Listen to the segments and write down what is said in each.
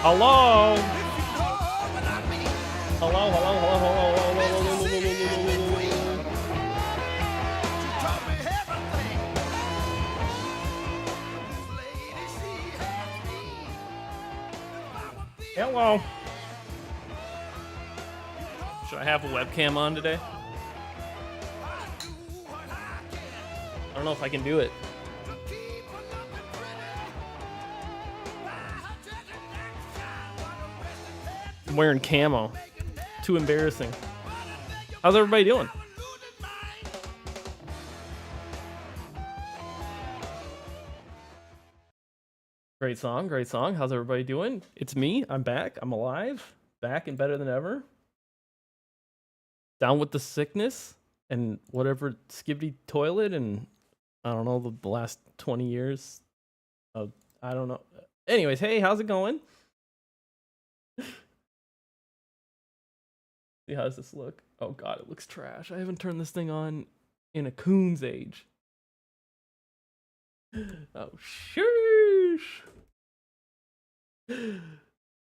Hello? Hello, hello, hello, hello, hello, hello. Should I have a webcam on today? I don't know if I can do it. I'm wearing camo. Too embarrassing. How's everybody doing? Great song, great song. How's everybody doing? It's me. I'm back. I'm alive. Back and better than ever. Down with the sickness and whatever skibidi toilet and I don't know the last 20 years. I don't know. Anyways, hey, how's it going? See, how does this look? Oh god, it looks trash. I haven't turned this thing on in a coon's age. Oh, sheesh.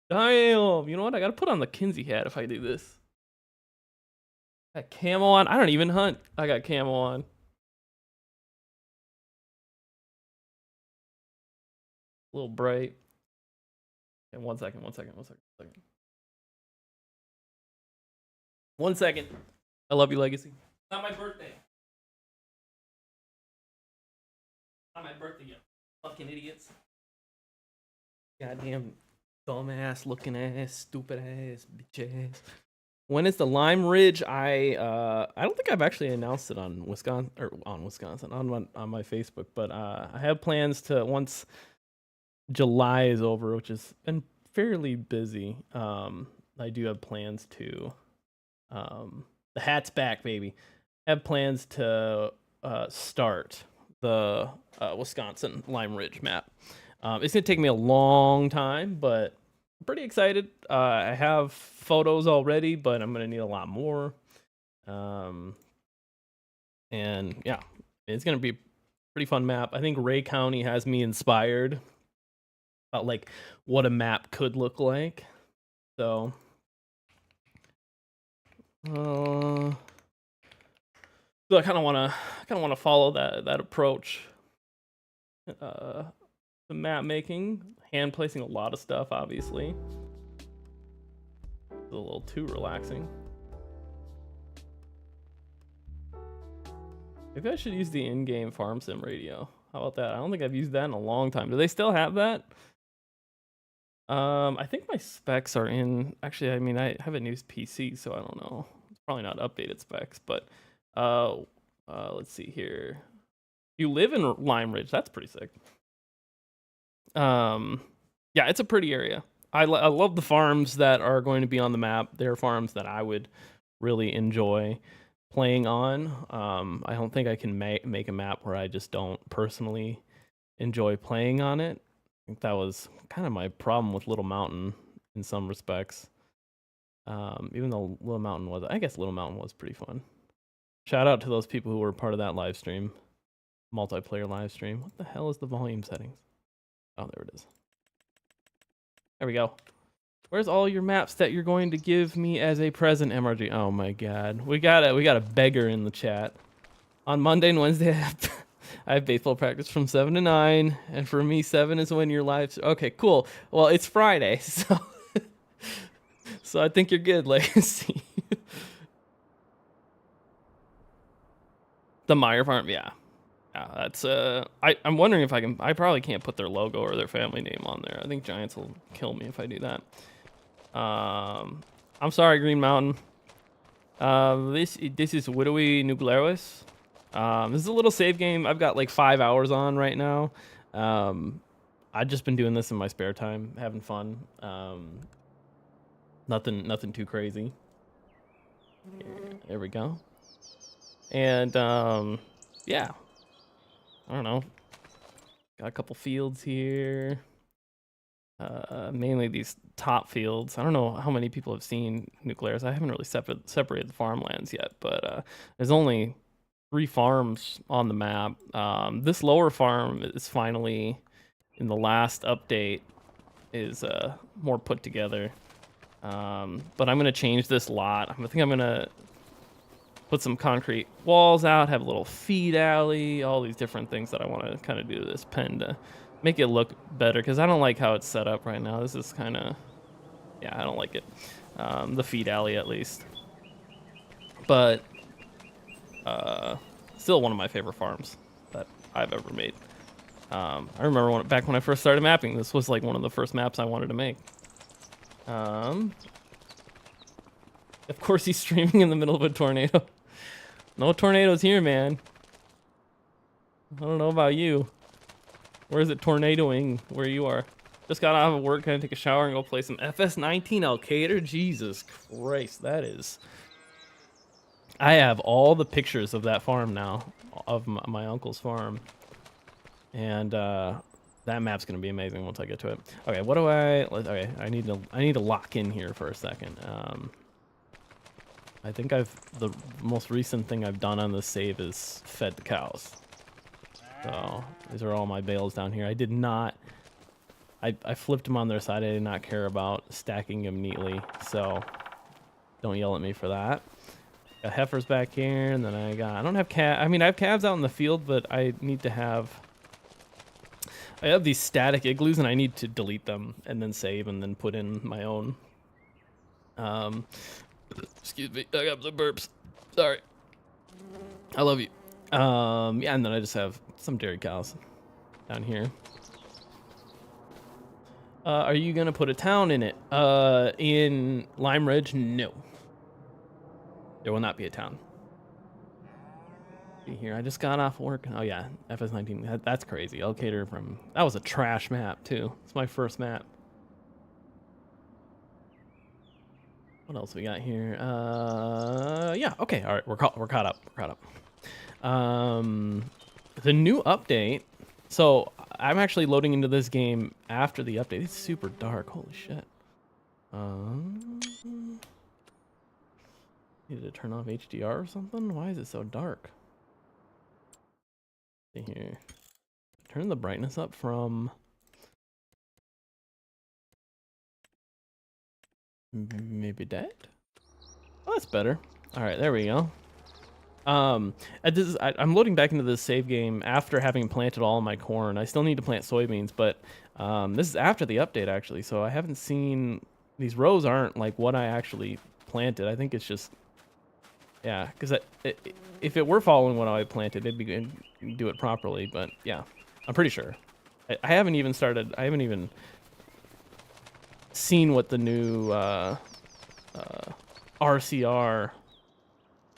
Damn. You know what? I gotta put on the Kinsey hat if I do this. Got camo on. I don't even hunt. I got camo on. A little bright. And 1 second, 1 second, 1 second, 1 second. 1 second. I love you, Legacy. Not my birthday. Not my birthday yet. Fucking idiots. Goddamn dumbass looking ass, stupid ass, bitch ass. When is the Lime Ridge? I don't think I've actually announced it on Wisconsin on my Facebook, but I have plans to once July is over, which has been fairly busy. I do have plans to the hat's back, baby. I have plans to start the Wisconsin Lime Ridge map. It's gonna take me a long time, but I'm pretty excited. I have photos already, but I'm gonna need a lot more. And yeah, it's gonna be a pretty fun map. I think Ray County has me inspired about like what a map could look like. So so I kind of want to follow that approach. The map making, hand placing a lot of stuff, obviously. It's a little too relaxing. Maybe I should use the in-game farm sim radio. How about that? I don't think I've used that in a long time. Do they still have that? I think my specs are in. Actually, I mean, I haven't used PC, so I don't know. It's probably not updated specs, but let's see here. You live in Lime Ridge. That's pretty sick. Yeah, it's a pretty area. I love the farms that are going to be on the map. They're farms that I would really enjoy playing on. I don't think I can make a map where I just don't personally enjoy playing on it. I think that was kind of my problem with Little Mountain in some respects. Even though Little Mountain was pretty fun. Shout out to those people who were part of that live stream, multiplayer live stream. What the hell is the volume settings? Oh, there it is. There we go. Where's all your maps that you're going to give me as a present, MRG? Oh my god. We got a beggar in the chat. On Monday and Wednesday, I have baseball practice from 7 to 9, and for me, 7 is when you're live. Okay, cool. Well, it's Friday, so so I think you're good, Legacy. The Meyer farm, yeah. Yeah, that's I'm wondering if I probably can't put their logo or their family name on there. I think Giants will kill me if I do that. I'm sorry, Green Mountain. This is Widowy New Glarus. This is a little save game. I've got like 5 hours on right now. I've just been doing this in my spare time, having fun. Nothing too crazy. There we go. And yeah. I don't know. Got a couple fields here. Mainly these top fields. I don't know how many people have seen New Glarus. I haven't really separated the farmlands yet, but there's only 3 farms on the map. This lower farm is finally, in the last update, is more put together. But I'm gonna change this lot. I think I'm gonna put some concrete walls out, have a little feed alley, all these different things that I want to kind of do to this pen to make it look better, because I don't like how it's set up right now. This is kind of, yeah, I don't like it. The feed alley, at least. But still one of my favorite farms that I've ever made. I remember back when I first started mapping, this was like one of the first maps I wanted to make. Of course he's streaming in the middle of a tornado. No tornadoes here, man. I don't know about you. Where is it tornadoing where you are? Just got out of work, gonna take a shower and go play some FS19 Alcator. Jesus Christ, that is... I have all the pictures of that farm now, of my uncle's farm. And that map's gonna be amazing once I get to it. Okay, what do okay, I need to lock in here for a second. I think the most recent thing I've done on this save is fed the cows. So these are all my bales down here. I did not, I flipped them on their side. I did not care about stacking them neatly. So don't yell at me for that. Got heifers back here, and then I don't have I mean, I have calves out in the field, but I need to have, I have these static igloos and I need to delete them and then save and then put in my own. Excuse me, I got the burps. Sorry. I love you. Yeah, and then I just have some dairy cows down here. Are you gonna put a town in it? In Lime Ridge? No. There will not be a town. See here, I just got off work. Oh yeah, FS19. That's crazy. Alcator from... That was a trash map too. It's my first map. What else we got here? Yeah, okay, all right, we're caught up. The new update. So I'm actually loading into this game after the update. It's super dark. Holy shit. Need to turn off HDR or something? Why is it so dark? See here. Turn the brightness up from... maybe dead? Oh, that's better. All right, there we go. I'm loading back into this save game after having planted all of my corn. I still need to plant soybeans, but this is after the update actually, so I haven't seen... These rows aren't like what I actually planted. I think it's just... Yeah, because if it were following what I planted, it'd be good to do it properly, but yeah, I'm pretty sure. I haven't even started... I haven't even seen what the new RCR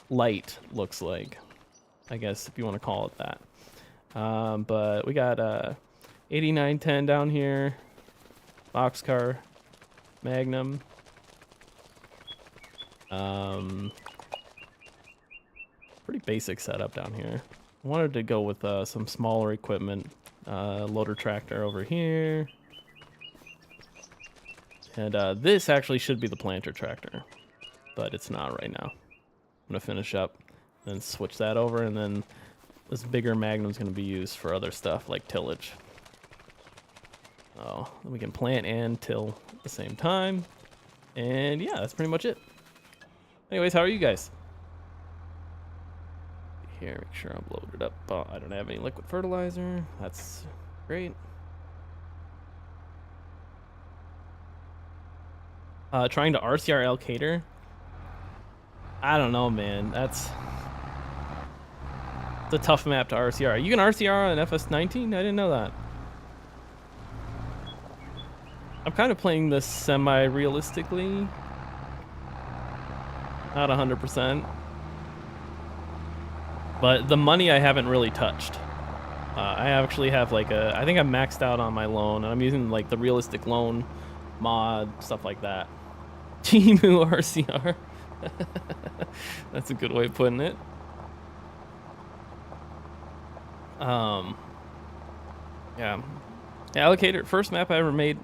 light looks like, I guess, if you want to call it that. But we got 8910 down here, boxcar, Magnum. Pretty basic setup down here. I wanted to go with some smaller equipment. Loader tractor over here. And this actually should be the planter tractor, but it's not right now. I'm gonna finish up, then switch that over, and then this bigger Magnum is gonna be used for other stuff like tillage. Oh, we can plant and till at the same time. And yeah, that's pretty much it. Anyways, how are you guys? Here, make sure I'm loaded up. Oh, I don't have any liquid fertilizer. That's great. Trying to RCR Alcator. I don't know, man. It's a tough map to RCR. You can RCR on FS19? I didn't know that. I'm kind of playing this semi-realistically. Not 100%. But the money I haven't really touched. I actually have like I think I'm maxed out on my loan, and I'm using like the realistic loan mod, stuff like that. Timu RCR. That's a good way of putting it. Yeah. Allocator, first map I ever made.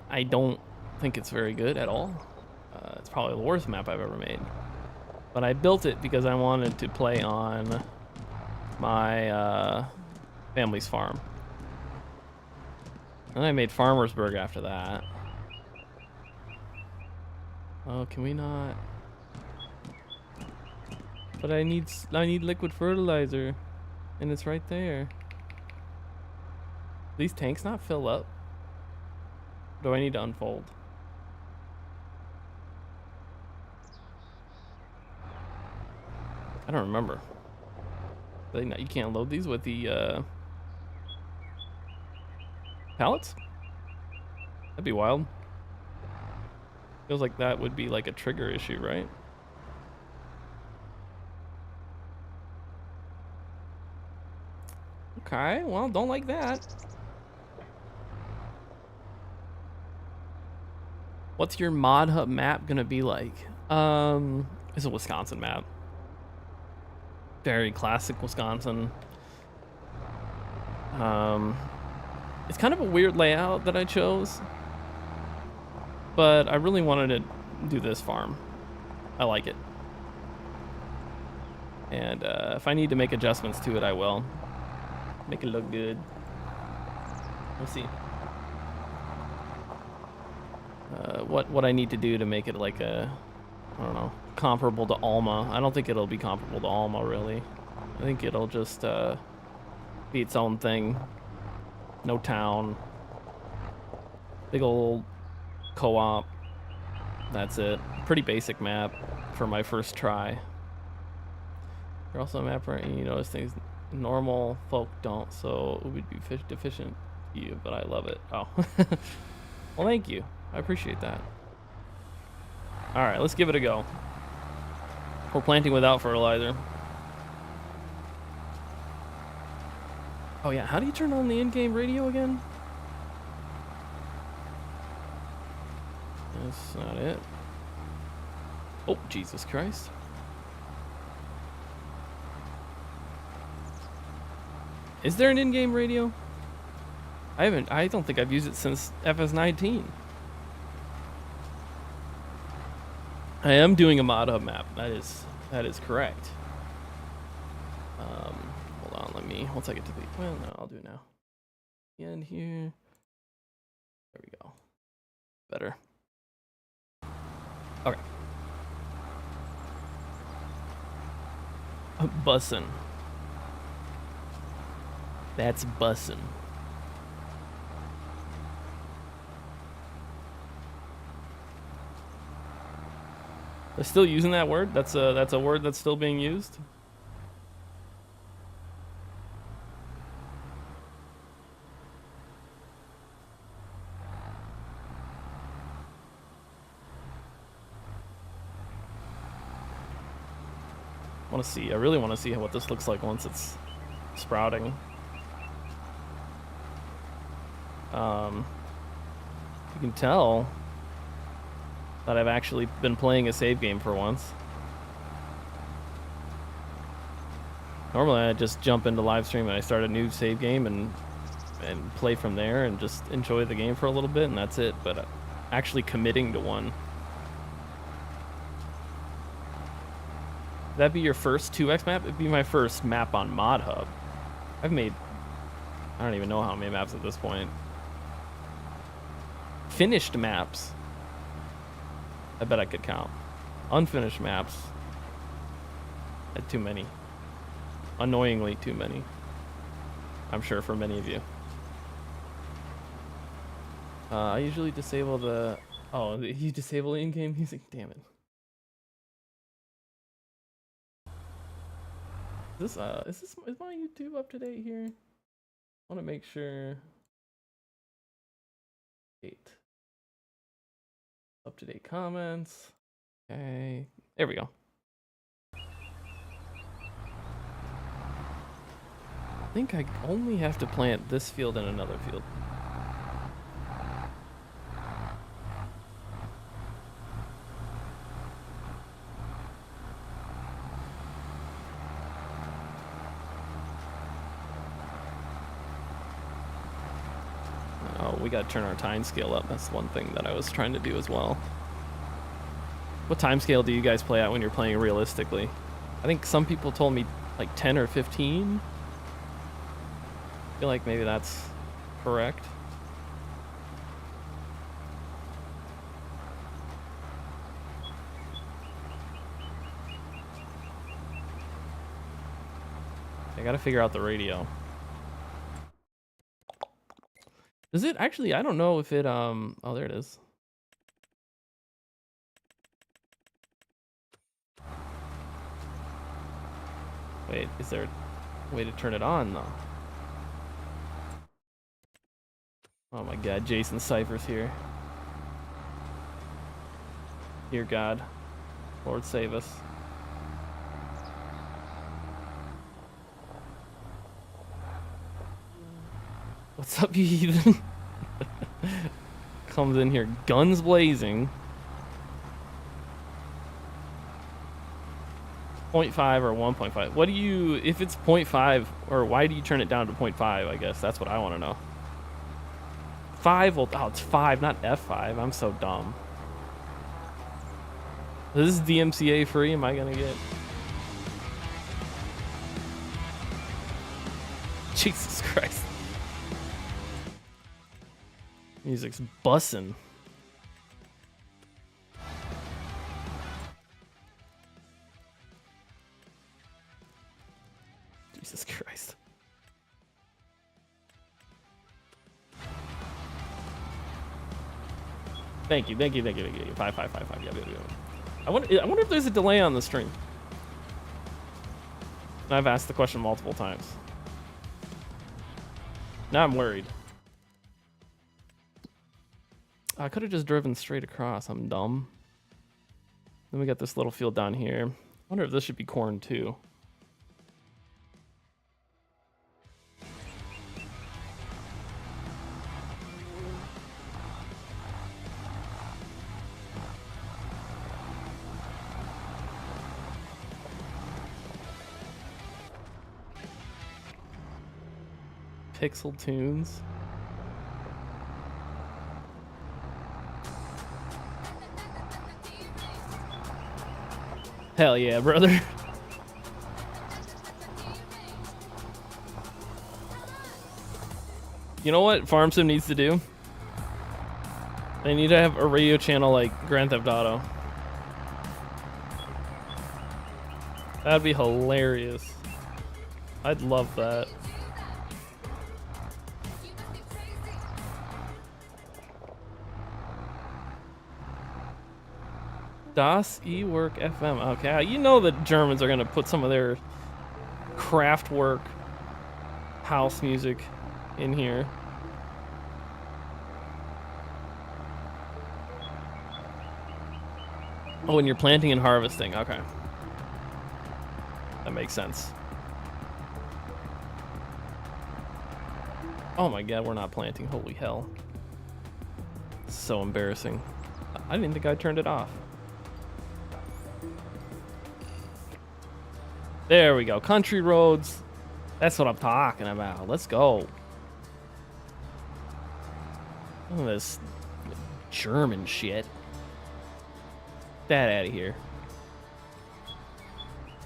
I don't think it's very good at all. It's probably the worst map I've ever made. But I built it because I wanted to play on my family's farm. And I made Farmersburg after that. Oh, can we not? But I need liquid fertilizer, and it's right there. These tanks not fill up? Do I need to unfold? I don't remember. You can't load these with the pallets? That'd be wild. Feels like that would be like a trigger issue, right? Okay, well, don't like that. What's your mod hub map gonna be like? It's a Wisconsin map. Very classic Wisconsin. It's kind of a weird layout that I chose, but I really wanted to do this farm. I like it. And if I need to make adjustments to it, I will. Make it look good. We'll see. What I need to do to make it like a, I don't know, comparable to Alma. I don't think it'll be comparable to Alma, really. I think it'll just be its own thing. No town. Big old co-op. That's it. Pretty basic map for my first try. You're also a mapper and you notice things normal folk don't, so it would be deficient to you, but I love it. Oh. Well, thank you. I appreciate that. All right, let's give it a go. We're planting without fertilizer. Oh yeah, how do you turn on the in-game radio again? That's not it. Oh, Jesus Christ. Is there an in-game radio? I don't think I've used it since FS19. I am doing a mod hub map. That is correct. Hold on, once I get to the, well, no, I'll do it now. The end here. There we go. Better. Okay. Bussin'. That's bussin'. They're still using that word? That's a word that's still being used? I really want to see what this looks like once it's sprouting. You can tell that I've actually been playing a save game for once. Normally I just jump into live stream and I start a new save game and play from there and just enjoy the game for a little bit and that's it, but actually committing to one. Would that be your first 2x map? It'd be my first map on Mod Hub. I've made, I don't even know how many maps at this point. Finished maps, I bet I could count. Unfinished maps, too many. Annoyingly too many. I'm sure for many of you. I usually disable the, oh, you disable in-game music? Damn it. Is my YouTube up to date here? I want to make sure. Up to date comments. Okay, there we go. I think I only have to plant this field and another field. We gotta turn our time scale up. That's one thing that I was trying to do as well. What time scale do you guys play at when you're playing realistically? I think some people told me like 10 or 15. I feel like maybe that's correct. I gotta figure out the radio. Does it actually? I don't know if it oh, there it is. Wait, is there a way to turn it on though? Oh my god, Jason Cypher's here. Dear God, Lord save us. What's up, you heathen? Comes in here, guns blazing. 0.5 or 1.5. What do you, if it's 0.5, or why do you turn it down to 0.5? I guess that's what I want to know. 5, well, oh, it's 5, not F5. I'm so dumb. Is this DMCA free? Am I gonna get? Jesus Christ. Music's bussin'. Jesus Christ. Thank you. 5. Yeah. I wonder if there's a delay on the stream. I've asked the question multiple times. Now I'm worried. I could have just driven straight across. I'm dumb. Then we got this little field down here. I wonder if this should be corn too. Pixel tunes. Hell yeah, brother. You know what Farm Sim needs to do? They need to have a radio channel like Grand Theft Auto. That'd be hilarious. I'd love that. Das E-Work FM. Okay, you know the Germans are gonna put some of their Kraftwerk house music in here. Oh, and you're planting and harvesting. Okay. That makes sense. Oh my god, we're not planting. Holy hell. So embarrassing. I didn't think I turned it off. There we go. Country roads. That's what I'm talking about. Let's go. Look at this German shit. Get that out of here.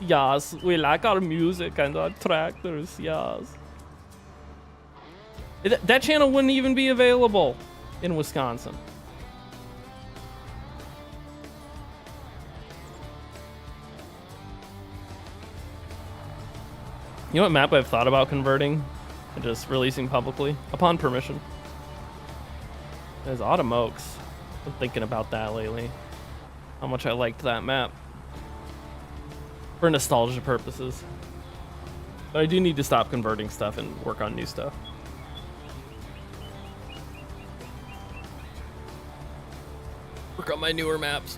Yes, we like our music and our tractors. Yes. That channel wouldn't even be available in Wisconsin. You know what map I've thought about converting and just releasing publicly upon permission? Is Autumn Oaks. I've been thinking about that lately. How much I liked that map. For nostalgia purposes. But I do need to stop converting stuff and work on new stuff. Work on my newer maps.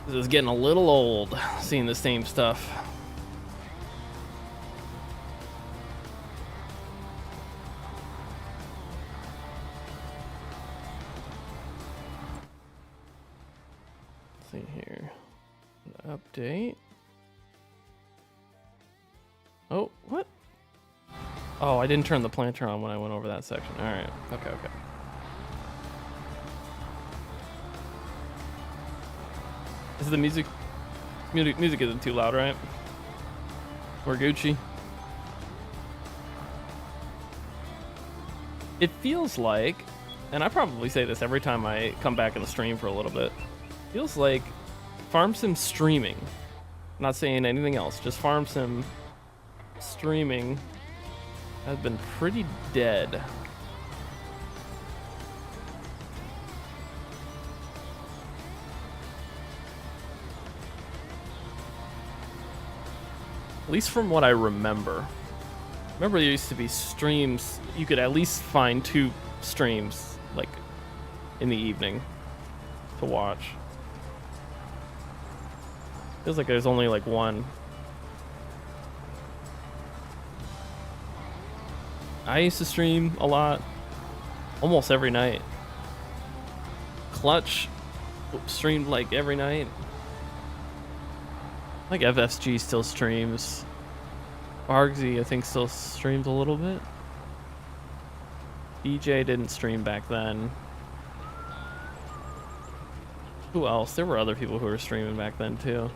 This is getting a little old, seeing the same stuff. Let's see here. Update. Oh, what? Oh, I didn't turn the planter on when I went over that section. All right. Okay. Is the music isn't too loud, right? We're Gucci. It feels like, and I probably say this every time I come back in the stream for a little bit, feels like Farm Sim streaming Not saying anything else. Just farm sim streaming has been pretty dead. At least from what I remember. Remember there used to be streams, you could at least find 2 streams, like, in the evening to watch. Feels like there's only, like, 1. I used to stream a lot, almost every night. Clutch streamed, like, every night. Like FSG still streams. Argsy, I think, still streams a little bit. DJ didn't stream back then. Who else? There were other people who were streaming back then too.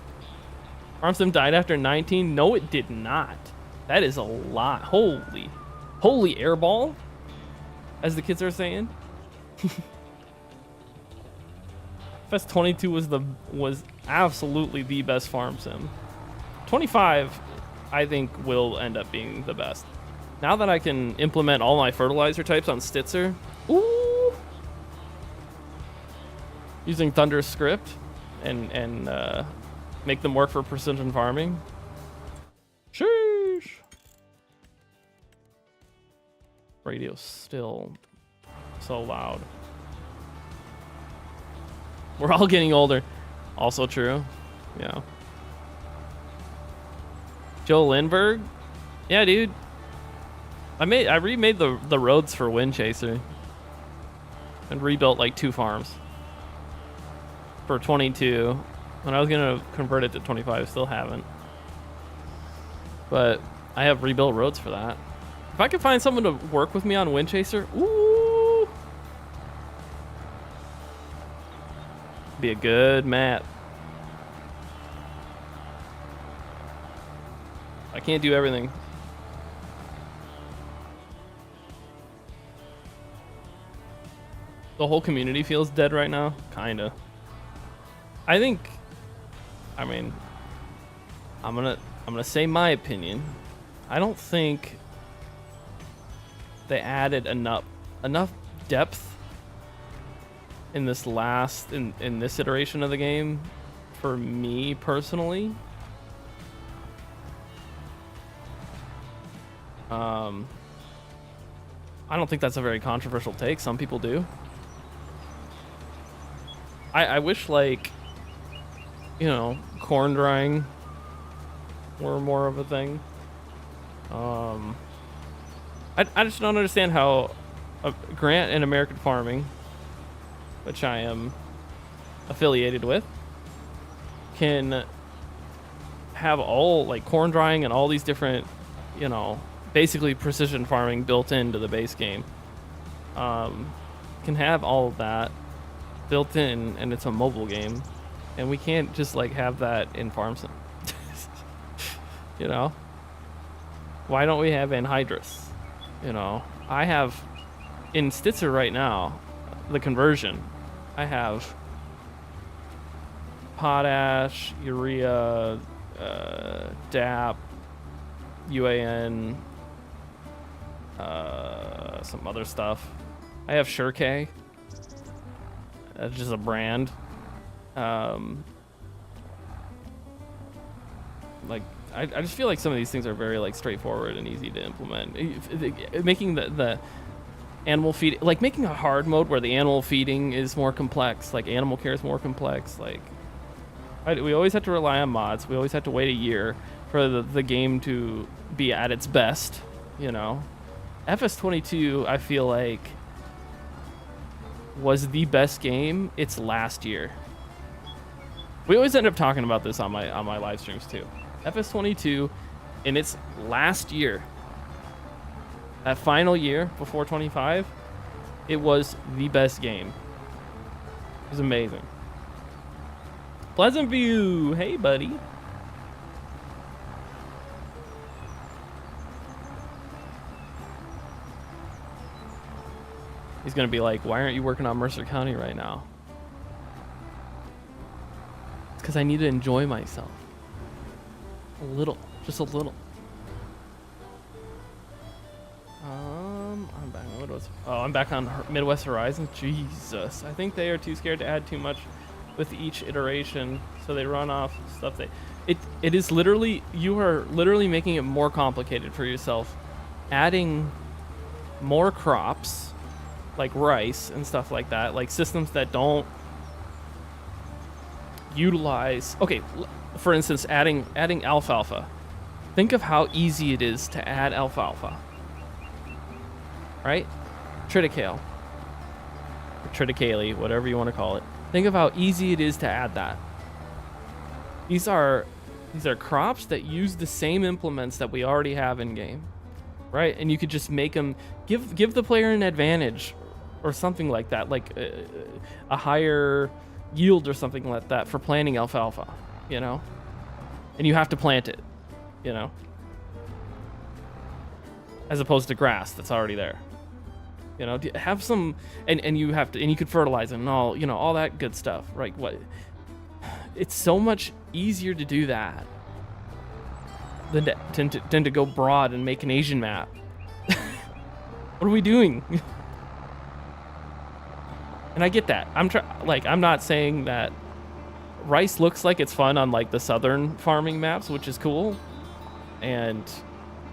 FarmSim died after 19? No, it did not. That is a lot. Holy airball, as the kids are saying. Fest 22 was absolutely the best farm sim. 25, I think, will end up being the best. Now that I can implement all my fertilizer types on Stitzer, ooh, using Thunder's script and make them work for precision farming. Sheesh. Radio's still so loud. We're all getting older. Also true. Yeah. Joe Lindbergh? Yeah, dude. I remade the roads for Wind Chaser. And rebuilt like 2 farms. For 22. When I was gonna convert it to 25, still haven't. But I have rebuilt roads for that. If I could find someone to work with me on Wind Chaser, ooh, be a good map. I can't do everything. The whole community feels dead right now, kinda. I think, I mean, I'm gonna say my opinion. I don't think they added enough depth in this in this iteration of the game for me personally. I don't think that's a very controversial take. Some people do. I wish, like, you know, corn drying were more of a thing. I just don't understand how Grant and American Farming, which I am affiliated with, can have all, like, corn drying and all these different, you know, basically precision farming built into the base game. Can have all of that built in, and it's a mobile game, and we can't just, like, have that in FarmSim. You know, why don't we have anhydrous? You know, I have in Stitzer right now the conversion. I have potash, urea, DAP, UAN, some other stuff. I have SureK. That's just a brand. Like, I just feel like some of these things are very, like, straightforward and easy to implement. Making the animal feed, like, making a hard mode where the animal feeding is more complex, like animal care is more complex. Like, we always have to rely on mods. We always have to wait a year for the game to be at its best, you know. FS22, I feel like, was the best game its last year. We always end up talking about this on my live streams too. FS22 in its last year, that final year before 25, it was the best game. It was amazing. Pleasant View, hey buddy. He's gonna be like, why aren't you working on Mercer County right now? It's because I need to enjoy myself. A little, just a little. I'm back on Midwest. Oh, I'm back on Midwest Horizon. Jesus, I think they are too scared to add too much with each iteration, so they run off stuff. It is literally, you are literally making it more complicated for yourself, adding more crops like rice and stuff like that, like systems that don't utilize. Okay, for instance, adding alfalfa. Think of how easy it is to add alfalfa. Right? Triticale. Or triticale, whatever you want to call it. Think of how easy it is to add that. These are crops that use the same implements that we already have in game. Right? And you could just make them, give the player an advantage or something like that, like a higher yield or something like that for planting alfalfa, you know? And you have to plant it, you know? As opposed to grass that's already there. You know, have some, and you have to, and you could fertilize it and all, you know, all that good stuff, right? What? It's so much easier to do that than to go broad and make an Asian map. What are we doing? And I get that. I'm not saying that rice looks like it's fun on like the southern farming maps, which is cool, and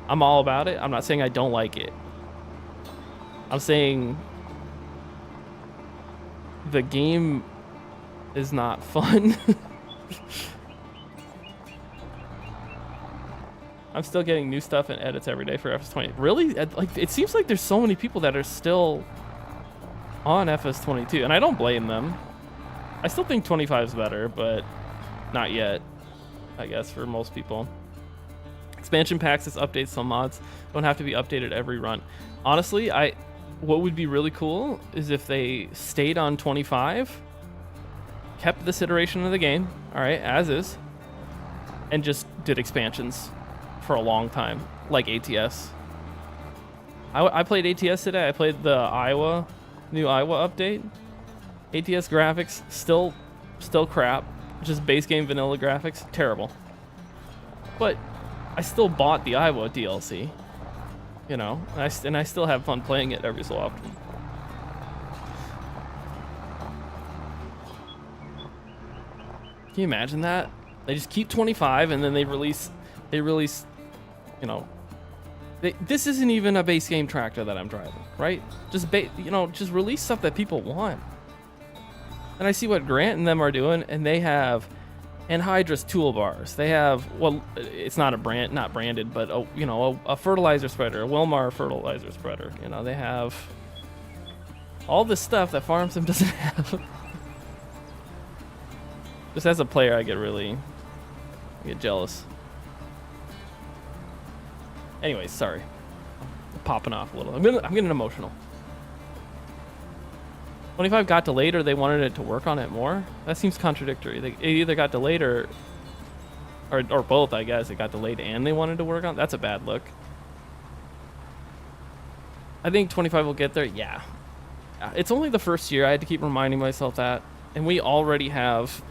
I'm all about it. I'm not saying I don't like it. I'm saying the game is not fun. I'm still getting new stuff and edits every day for FS20. Really? Like, it seems like there's so many people that are still on FS22, and I don't blame them. I still think 25 is better, but not yet, I guess, for most people. Expansion packs as updates, some mods don't have to be updated every run. Honestly, what would be really cool is if they stayed on 25, kept this iteration of the game, all right, as is, and just did expansions for a long time, like ATS. I played ATS today. I played the new Iowa update. ATS graphics, still crap. Just base game vanilla graphics, terrible. But I still bought the Iowa DLC. You know, and I still have fun playing it every so often. Can you imagine that? They just keep 25 and then they release, you know, this isn't even a base game tractor that I'm driving, right? Just just release stuff that people want. And I see what Grant and them are doing, and they have anhydrous toolbars. They have, well, it's not not branded, but a fertilizer spreader, a Wilmar fertilizer spreader. You know, they have all this stuff that FarmSim doesn't have. Just as a player, I get jealous. Anyways, sorry, I'm popping off a little. I'm getting emotional. 25 got delayed, or they wanted it to work on it more. That seems contradictory. It either got delayed or both, I guess. It got delayed and they wanted to work on it. That's a bad look. I think 25 will get there. Yeah. It's only the first year. I had to keep reminding myself that. And we already have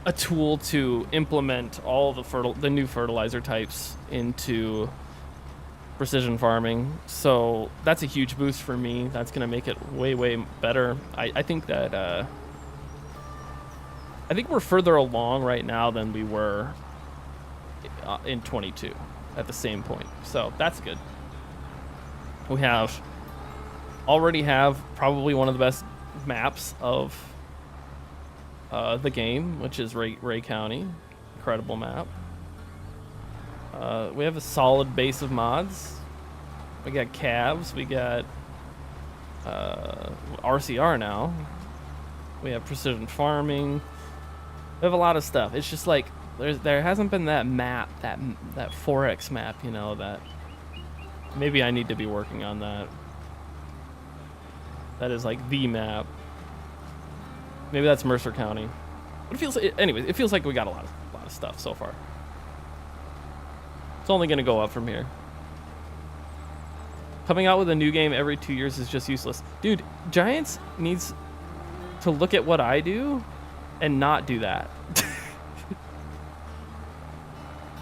a tool to implement all the new fertilizer types into precision farming, so that's a huge boost for me. That's gonna make it way better. I think that I think we're further along right now than we were in 22 at the same point, so that's good. We already have probably one of the best maps of the game, which is Ray County. Incredible map. We have a solid base of mods. We got calves. We got RCR now. We have precision farming. We have a lot of stuff. It's just like there hasn't been that map, that 4X map, you know, that maybe I need to be working on that. That is like the map. Maybe that's Mercer County. But it feels like we got a lot of stuff so far. It's only going to go up from here. Coming out with a new game every 2 years is just useless. Dude, Giants needs to look at what I do and not do that.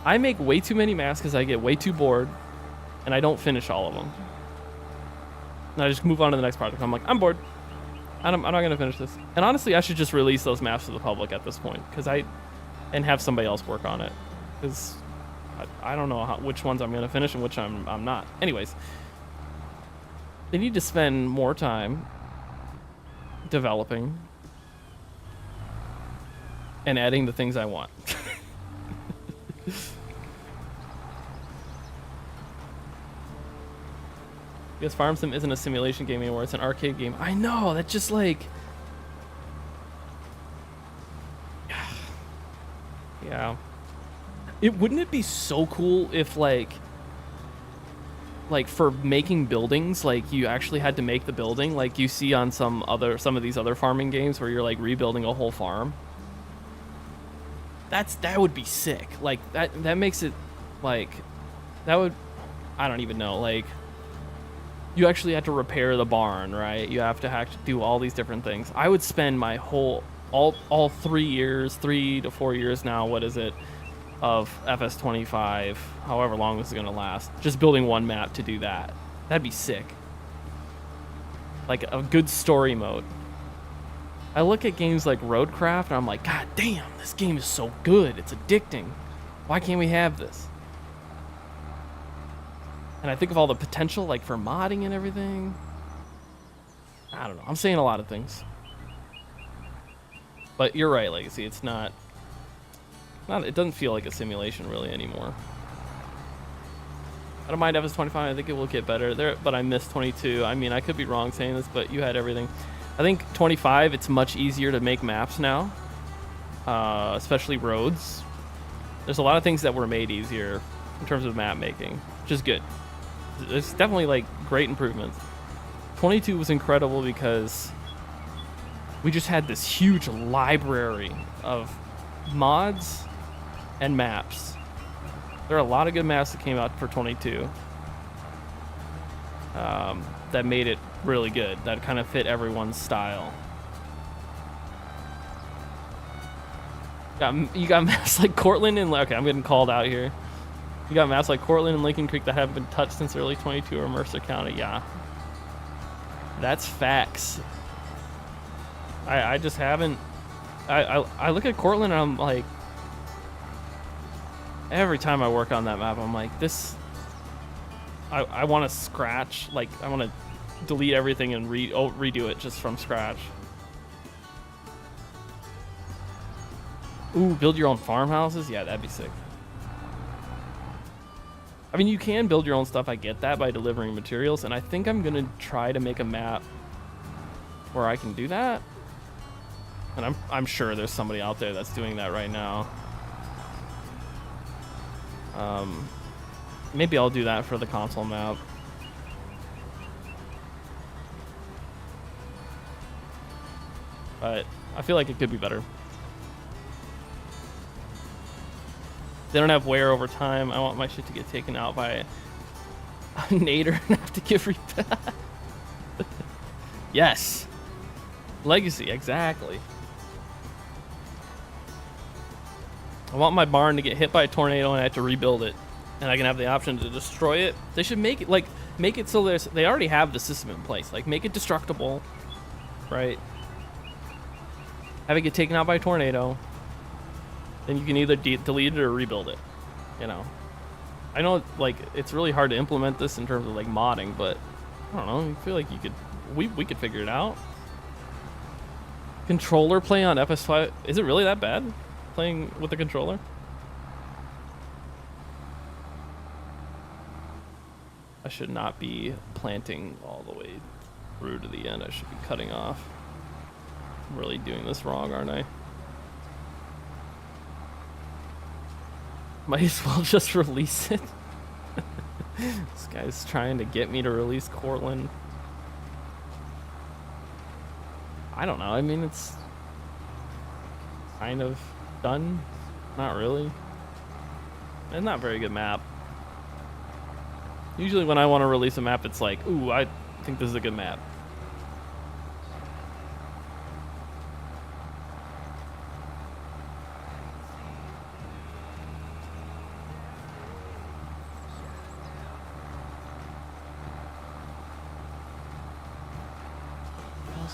I make way too many maps because I get way too bored, and I don't finish all of them. And I just move on to the next project. I'm like, I'm bored. I'm not gonna finish this. And honestly, I should just release those maps to the public at this point, and have somebody else work on it, because I don't know which ones I'm gonna finish and which I'm not. Anyways, they need to spend more time developing and adding the things I want. Because Farm Sim isn't a simulation game anymore, it's an arcade game. I know, that's just like... Yeah. Wouldn't it be so cool if like for making buildings, like you actually had to make the building, like you see on some of these other farming games where you're like rebuilding a whole farm? That would be sick. Like that makes it like that would, I don't even know, like you actually have to repair the barn, right? You have to do all these different things. I would spend my whole all 3 to 4 years now, what is it, of FS25, however long this is gonna last, just building one map to do that. That'd be sick. Like a good story mode. I look at games like Roadcraft and I'm like, God damn, this game is so good. It's addicting. Why can't we have this? And I think of all the potential, like for modding and everything. I don't know. I'm saying a lot of things. But you're right, Legacy. It's not. It doesn't feel like a simulation really anymore. I don't mind FS25. I think it will get better there, but I miss 22. I mean, I could be wrong saying this, but you had everything. I think 25. It's much easier to make maps now, especially roads. There's a lot of things that were made easier in terms of map making, which is good. There's definitely like great improvements. 22 was incredible because we just had this huge library of mods and maps. There are a lot of good maps that came out for 22 that made it really good, that kind of fit everyone's style. You got maps like Cortland and, okay, I'm getting called out here. You got maps like Cortland and Lincoln Creek that haven't been touched since early 22 or Mercer County. Yeah, that's facts. I just haven't. I look at Cortland and I'm like, every time I work on that map, I'm like, this. I want to scratch, like I want to delete everything and redo it just from scratch. Ooh, build your own farmhouses? Yeah, that'd be sick. I mean, you can build your own stuff, I get that, by delivering materials, and I think I'm gonna try to make a map where I can do that. And I'm sure there's somebody out there that's doing that right now. Maybe I'll do that for the console map. But I feel like it could be better. They don't have wear over time. I want my shit to get taken out by a nader and have to give repair. Yes. Legacy, exactly. I want my barn to get hit by a tornado and I have to rebuild it. And I can have the option to destroy it. They should make it so they already have the system in place. Like, make it destructible, right? Have it get taken out by a tornado. Then you can either delete it or rebuild it, you know. I know, like, it's really hard to implement this in terms of, like, modding, but I don't know. I feel like you could, we could figure it out. Controller play on FS5. Is it really that bad, playing with the controller? I should not be planting all the way through to the end. I should be cutting off. I'm really doing this wrong, aren't I? Might as well just release it. This guy's trying to get me to release Cortland. I don't know. I mean, it's kind of done. Not really. It's not a very good map. Usually when I want to release a map, it's like, ooh, I think this is a good map.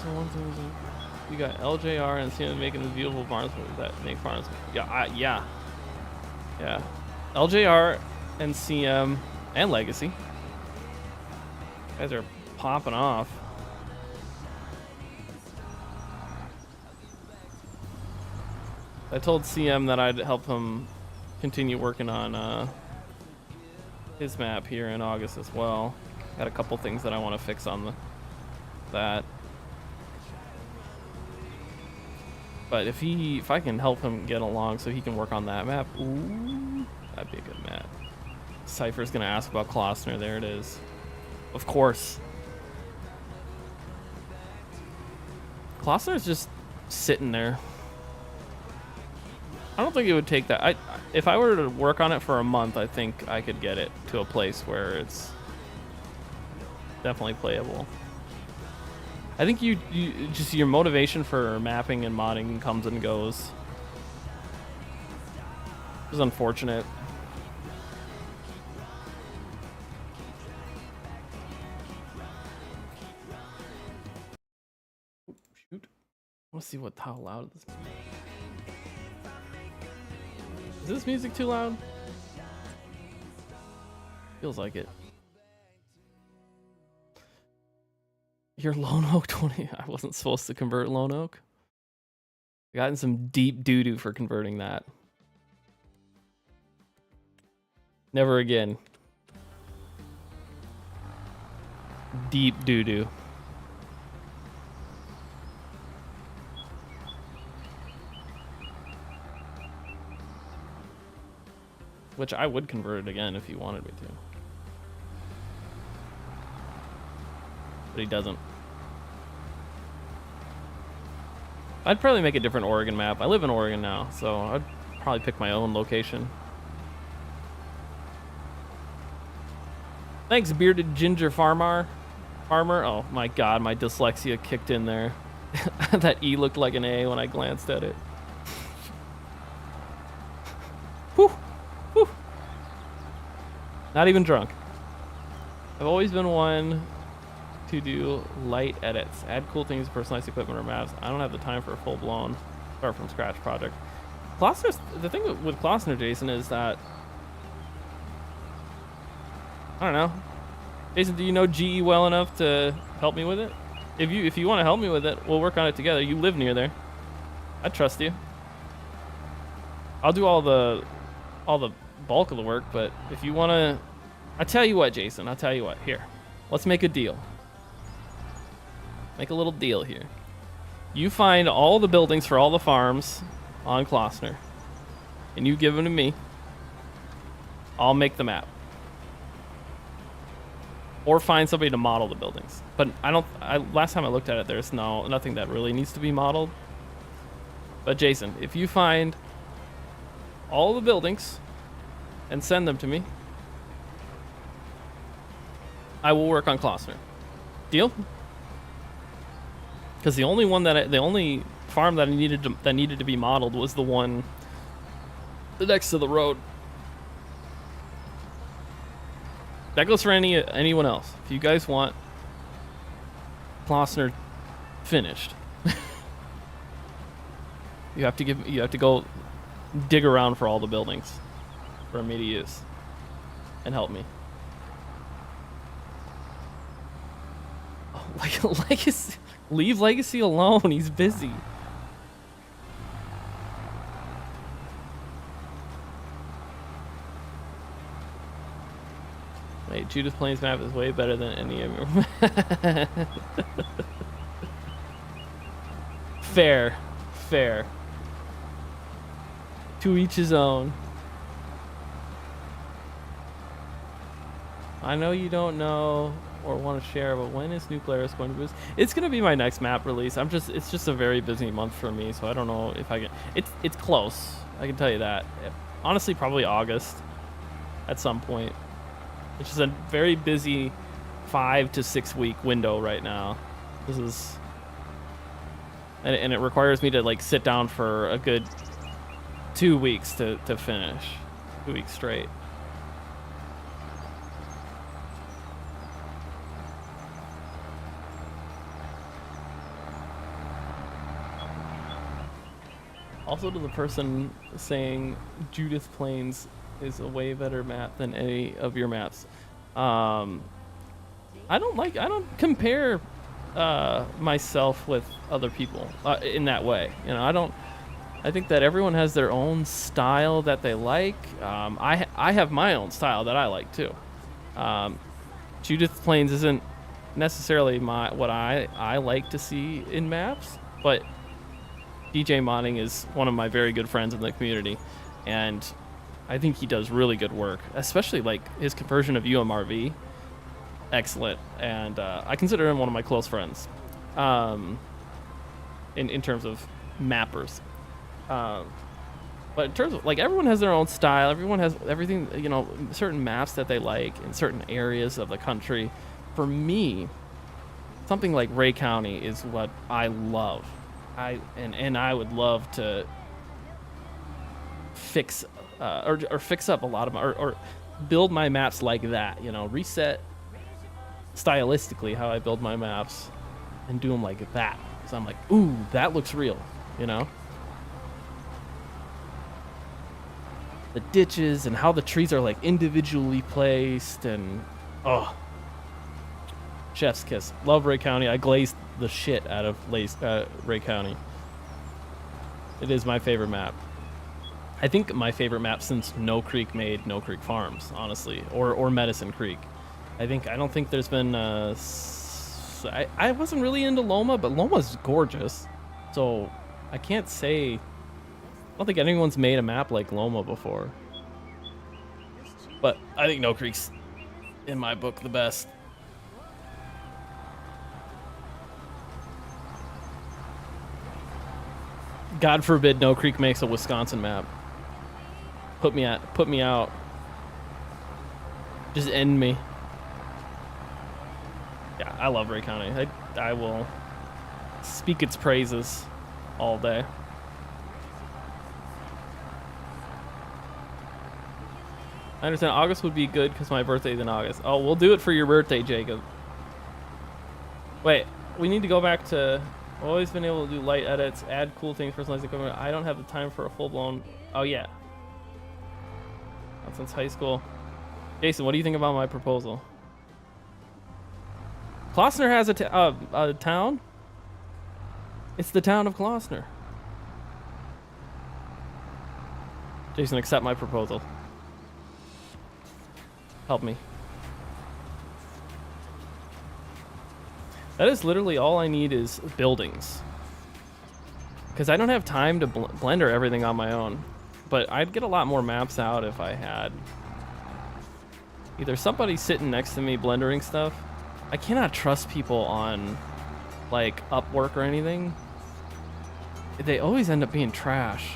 So one thing is you got LJR and CM making beautiful farms that make farms. Yeah, yeah. LJR and CM and Legacy. You guys are popping off. I told CM that I'd help him continue working on his map here in August as well. Got a couple things that I want to fix on that. But if I can help him get along so he can work on that map, ooh, that'd be a good map. Cypher's gonna ask about Klossner. There it is. Of course. Klossner's just sitting there. I don't think it would take that. If I were to work on it for a month, I think I could get it to a place where it's definitely playable. I think you just your motivation for mapping and modding comes and goes. It was unfortunate. Oh, shoot. I want to see how loud this is. Is this music too loud? Feels like it. Your Lone Oak 20. I wasn't supposed to convert Lone Oak. I got in some deep doo-doo for converting that. Never again. Deep doo-doo. Which I would convert it again if he wanted me to. But he doesn't. I'd probably make a different Oregon map. I live in Oregon now, so I'd probably pick my own location. Thanks, Bearded Ginger Farmer. Oh my god, my dyslexia kicked in there. That E looked like an A when I glanced at it. Whew. Whew. Not even drunk. I've always been one to do light edits, add cool things, personalized equipment or maps. I don't have the time for a full-blown start from scratch project. Klossner's, the thing with Klossner, Jason, is that I don't know. Jason, do you know GE well enough to help me with it? If you want to help me with it, we'll work on it together. You live near there. I trust you. I'll do all the bulk of the work, but if you want to, I tell you what, Jason. I'll tell you what. Here, let's make a deal. Make a little deal here. You find all the buildings for all the farms on Klossner, and you give them to me. I'll make the map. Or find somebody to model the buildings. But last time I looked at it, there's nothing that really needs to be modeled. But Jason, if you find all the buildings and send them to me, I will work on Klossner. Deal? Because the only farm that needed to be modeled was the one next to the road. That goes for anyone else. If you guys want Klossner finished, you have to go dig around for all the buildings for me to use and help me. Oh, Legacy, leave Legacy alone. He's busy. Wait, Judith Plains map is way better than any of your. Fair. To each his own. I know you don't know or want to share, but when is New Glarus going to boost? It's going to be my next map release. It's just a very busy month for me, so I don't know if I can. It's close. I can tell you that. Honestly, probably August at some point. It's just a very busy 5 to 6 week window right now. This is, and it requires me to like sit down for a good 2 weeks to finish. 2 weeks straight. Also, to the person saying Judith Plains is a way better map than any of your maps. Um, I don't compare myself with other people in that way. You know, I think that everyone has their own style that they like. I have my own style that I like too. Judith Plains isn't necessarily what I like to see in maps, but DJ Modding is one of my very good friends in the community, and I think he does really good work, especially like his conversion of UMRV. Excellent, and I consider him one of my close friends in terms of mappers. But in terms of, like, everyone has their own style, everyone has everything, you know, certain maps that they like in certain areas of the country. For me, something like Ray County is what I love. And I would love to fix or fix up a lot of my, or build my maps like that, you know, reset stylistically how I build my maps and do them like that. So I'm like, ooh, that looks real, you know? The ditches and how the trees are like individually placed, and oh, chef's kiss. Love Ray County. I glazed the shit out of Ray County. It is my favorite map. I think my favorite map since No Creek made No Creek Farms, honestly, or Medicine Creek. I don't think there's been I wasn't really into Loma, but Loma's gorgeous, so I can't say. I don't think anyone's made a map like Loma before. But I think No Creek's, in my book, the best. God forbid No Creek makes a Wisconsin map. Put me out. Just end me. Yeah, I love Ray County. I will speak its praises all day. I understand August would be good because my birthday's in August. Oh, we'll do it for your birthday, Jacob. Wait, we need to go back to always been able to do light edits, add cool things, personalize equipment. I don't have the time for a full-blown. Oh, yeah. Not since high school. Jason, what do you think about my proposal? Klossner has a town? It's the town of Klossner. Jason, accept my proposal. Help me. That is literally all I need is buildings. Because I don't have time to blender everything on my own. But I'd get a lot more maps out if I had either somebody sitting next to me blendering stuff. I cannot trust people on like Upwork or anything. They always end up being trash.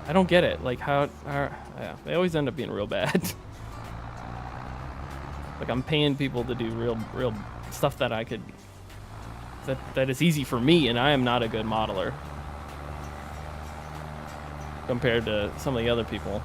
I don't get it. Like yeah, they always end up being real bad. Like I'm paying people to do real stuff that I could, that is easy for me, and I am not a good modeler compared to some of the other people.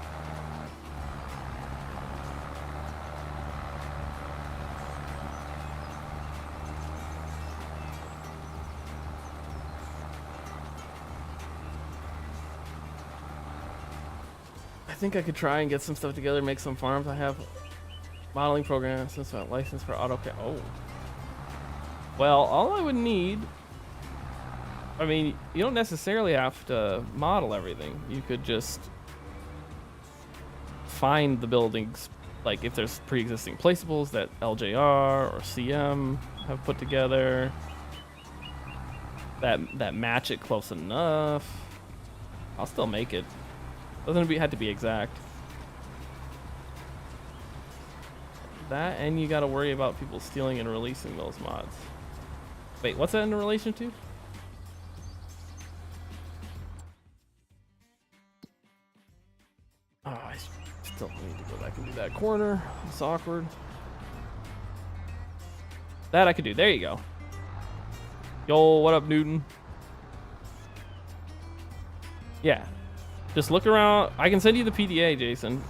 I think I could try and get some stuff together, make some farms. I have modeling program since my license for AutoCAD. Oh. Well, all I would need, I mean, you don't necessarily have to model everything. You could just find the buildings, like if there's pre-existing placeables that LJR or CM have put together that match it close enough. I'll still make it. Doesn't have to be exact. That, and you gotta worry about people stealing and releasing those mods. Wait, what's that in relation to? Oh, I still need to go back and do that corner. It's awkward. That I could do. There you go. Yo, what up, Newton? Yeah. Just look around. I can send you the PDA, Jason.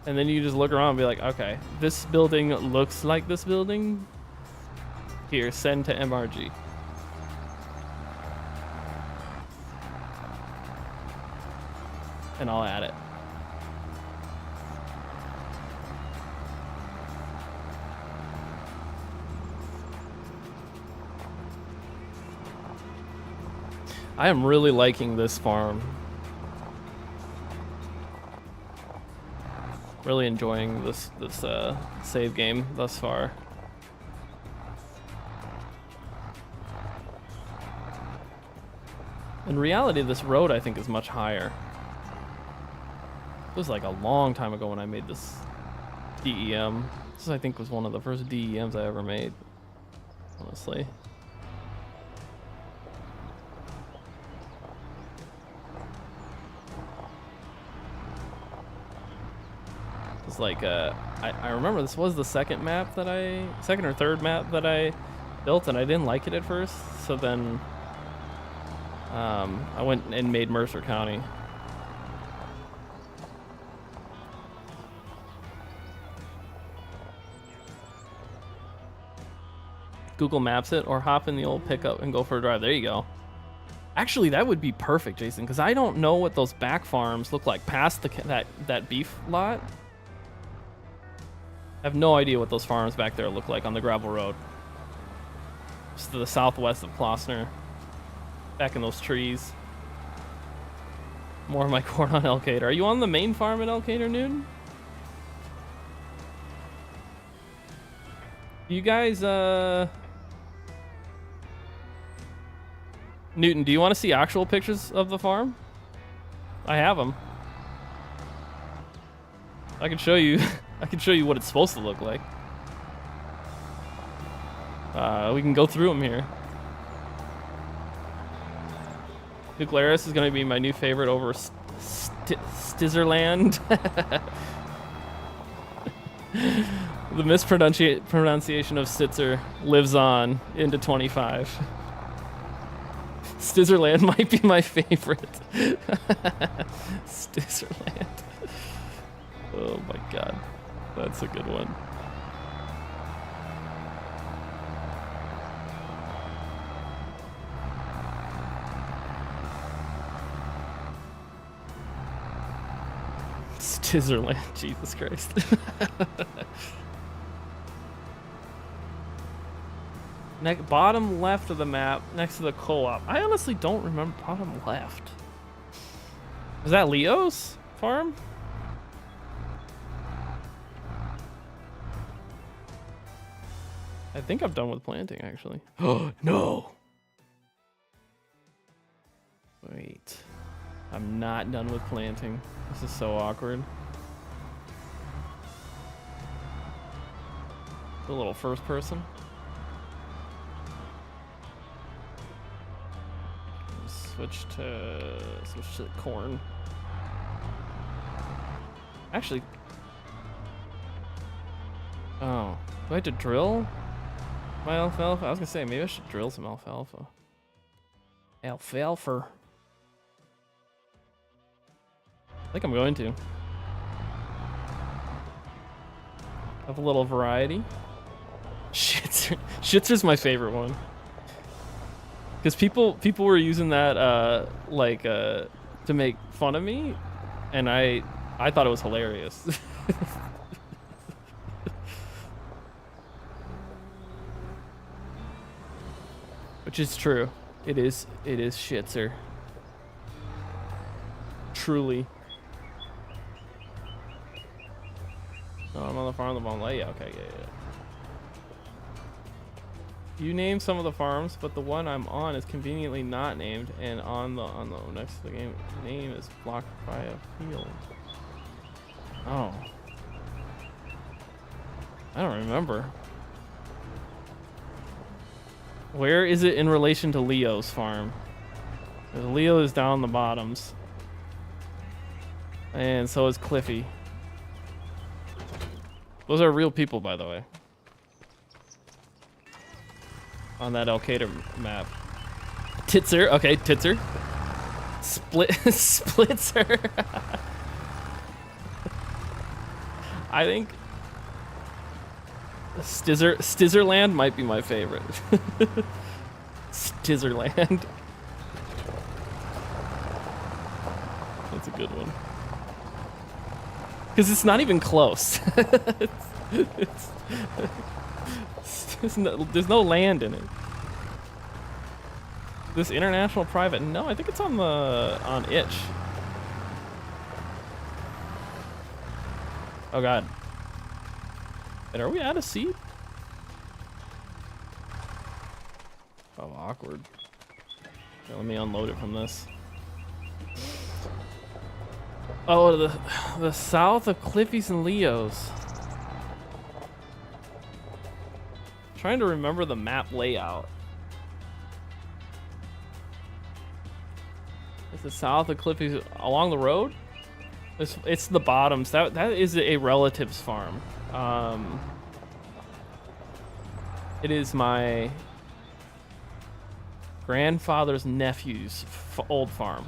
And then you just look around and be like, okay, this building looks like this building. Here, send to MRG. and I'll add it. I am really liking this farm. Really enjoying this save game thus far. In reality, this road I think is much higher. It was like a long time ago when I made this DEM. This I think was one of the first DEMs I ever made, honestly. It's like I remember this was the second or third map that I built, and I didn't like it at first. So then I went and made Mercer County. Google Maps it or hop in the old pickup and go for a drive. There you go. Actually, that would be perfect, Jason, because I don't know what those back farms look like past that beef lot. I have no idea what those farms back there look like on the gravel road. Just to the southwest of Klossner. Back in those trees. More of my corn on Elkader. Are you on the main farm at Elkader, Newton? You guys, Newton, do you want to see actual pictures of the farm? I have them. I can show you. I can show you what it's supposed to look like. We can go through them here. Glarus is going to be my new favorite over Stizzerland. The mispronunciation of Stitzer lives on into 25. Stizzerland might be my favorite. Stizzerland. Oh my god. That's a good one. Stizzerland, Jesus Christ. Bottom left of the map, next to the co-op. I honestly don't remember bottom left. Is that Leo's farm? I think I'm done with planting, actually. Oh, no! Wait. I'm not done with planting. This is so awkward. A little first person. Switch to corn. Actually, oh, do I have to drill my alfalfa? I was gonna say maybe I should drill some alfalfa. Alfalfa. I think I'm going to. Have a little variety. Shitzer's my favorite one. Because people were using that to make fun of me, and I thought it was hilarious. Which is true. It is Shitzer. Truly. Oh, I'm on the farm. Yeah, okay, yeah. You name some of the farms, but the one I'm on is conveniently not named, and on the next to the game name is blocked by a field. Oh, I don't remember. Where is it in relation to Leo's farm? Leo is down the bottoms, and so is Cliffy. Those are real people, by the way. On that Elkader map. Titzer, okay, Titzer. Splitzer. I think Stizzerland might be my favorite. Stizzerland. That's a good one. Because it's not even close. it's, there's no land in it. This international private? No, I think it's on itch. Oh god. Wait, are we out of seed? Oh, awkward. Okay, let me unload it from this. Oh, the south of Cliffies and Leos. Trying to remember the map layout. It's the south of Cliffies along the road. It's the bottoms. That is a relative's farm. It is my grandfather's nephew's old farm.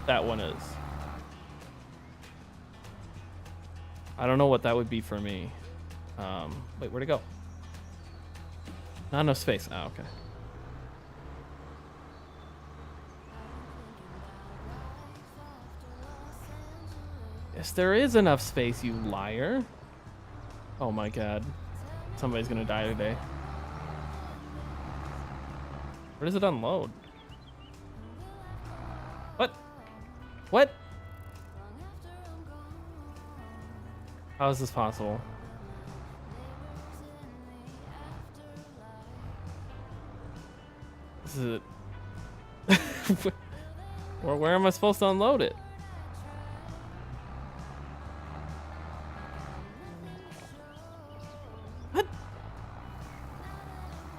That one is. I don't know what that would be for me. Wait, where'd it go? Not enough space. Oh, okay. Yes, there is enough space, you liar. Oh my god. Somebody's gonna die today. Where does it unload? What? What? How is this possible? This is it. Where am I supposed to unload it? What?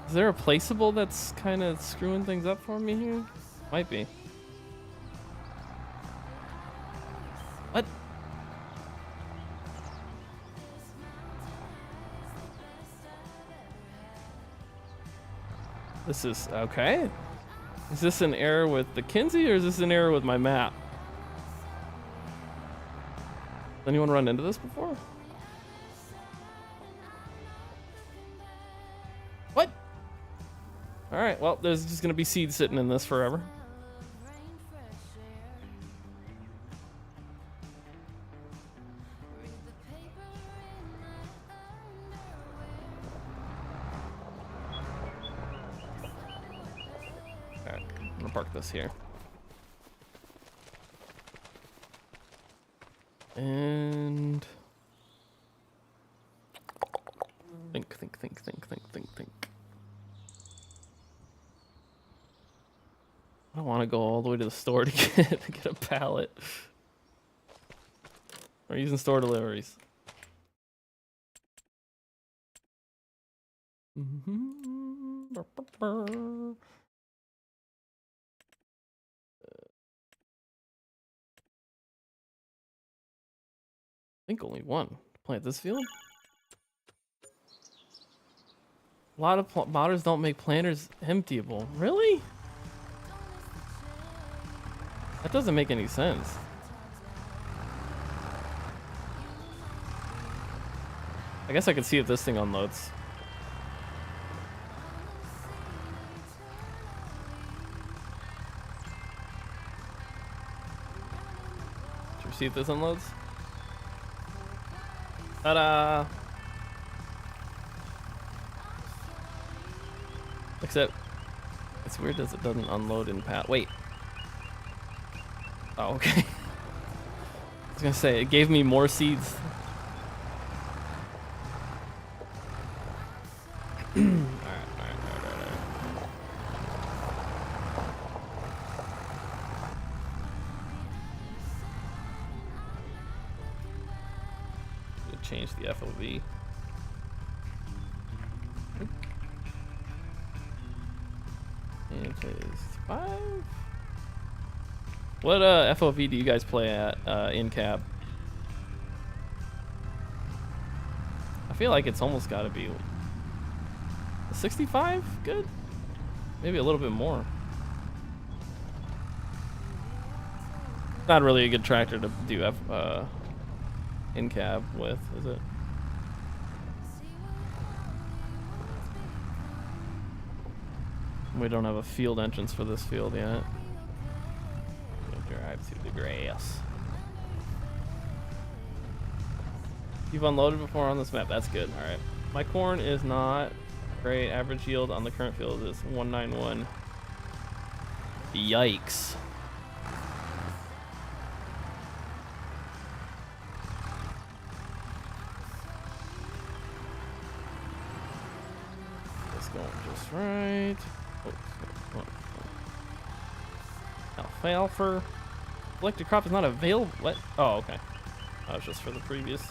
Is there a placeable that's kind of screwing things up for me here? Might be. What? This is okay. Is this an error with the Kinsey or is this an error with my map? Has anyone run into this before? What? All right, well, there's just gonna be seeds sitting in this forever. Park this here. And think. I don't want to go all the way to the store to get a pallet. We're using store deliveries. I think only one. Plant this field? A lot of modders don't make planters emptyable. Really? That doesn't make any sense. I guess I could see if this thing unloads. Should we see if this unloads? Ta-da! Except, it's weird as it doesn't unload in pat. Wait. Oh, okay. I was gonna say, it gave me more seeds. Alright. Change the FOV. And plays 5. What FOV do you guys play at in cab? I feel like it's almost got to be 65. Good. Maybe a little bit more. Not really a good tractor to do in cab with, is it? We don't have a field entrance for this field yet. We'll drive through the grass. You've unloaded before on this map. That's good. All right. My corn is not great. Average yield on the current field is 191. Yikes. That's going just right. Alfalfa. Selected crop is not available. What? Oh, okay. That was just for the previous.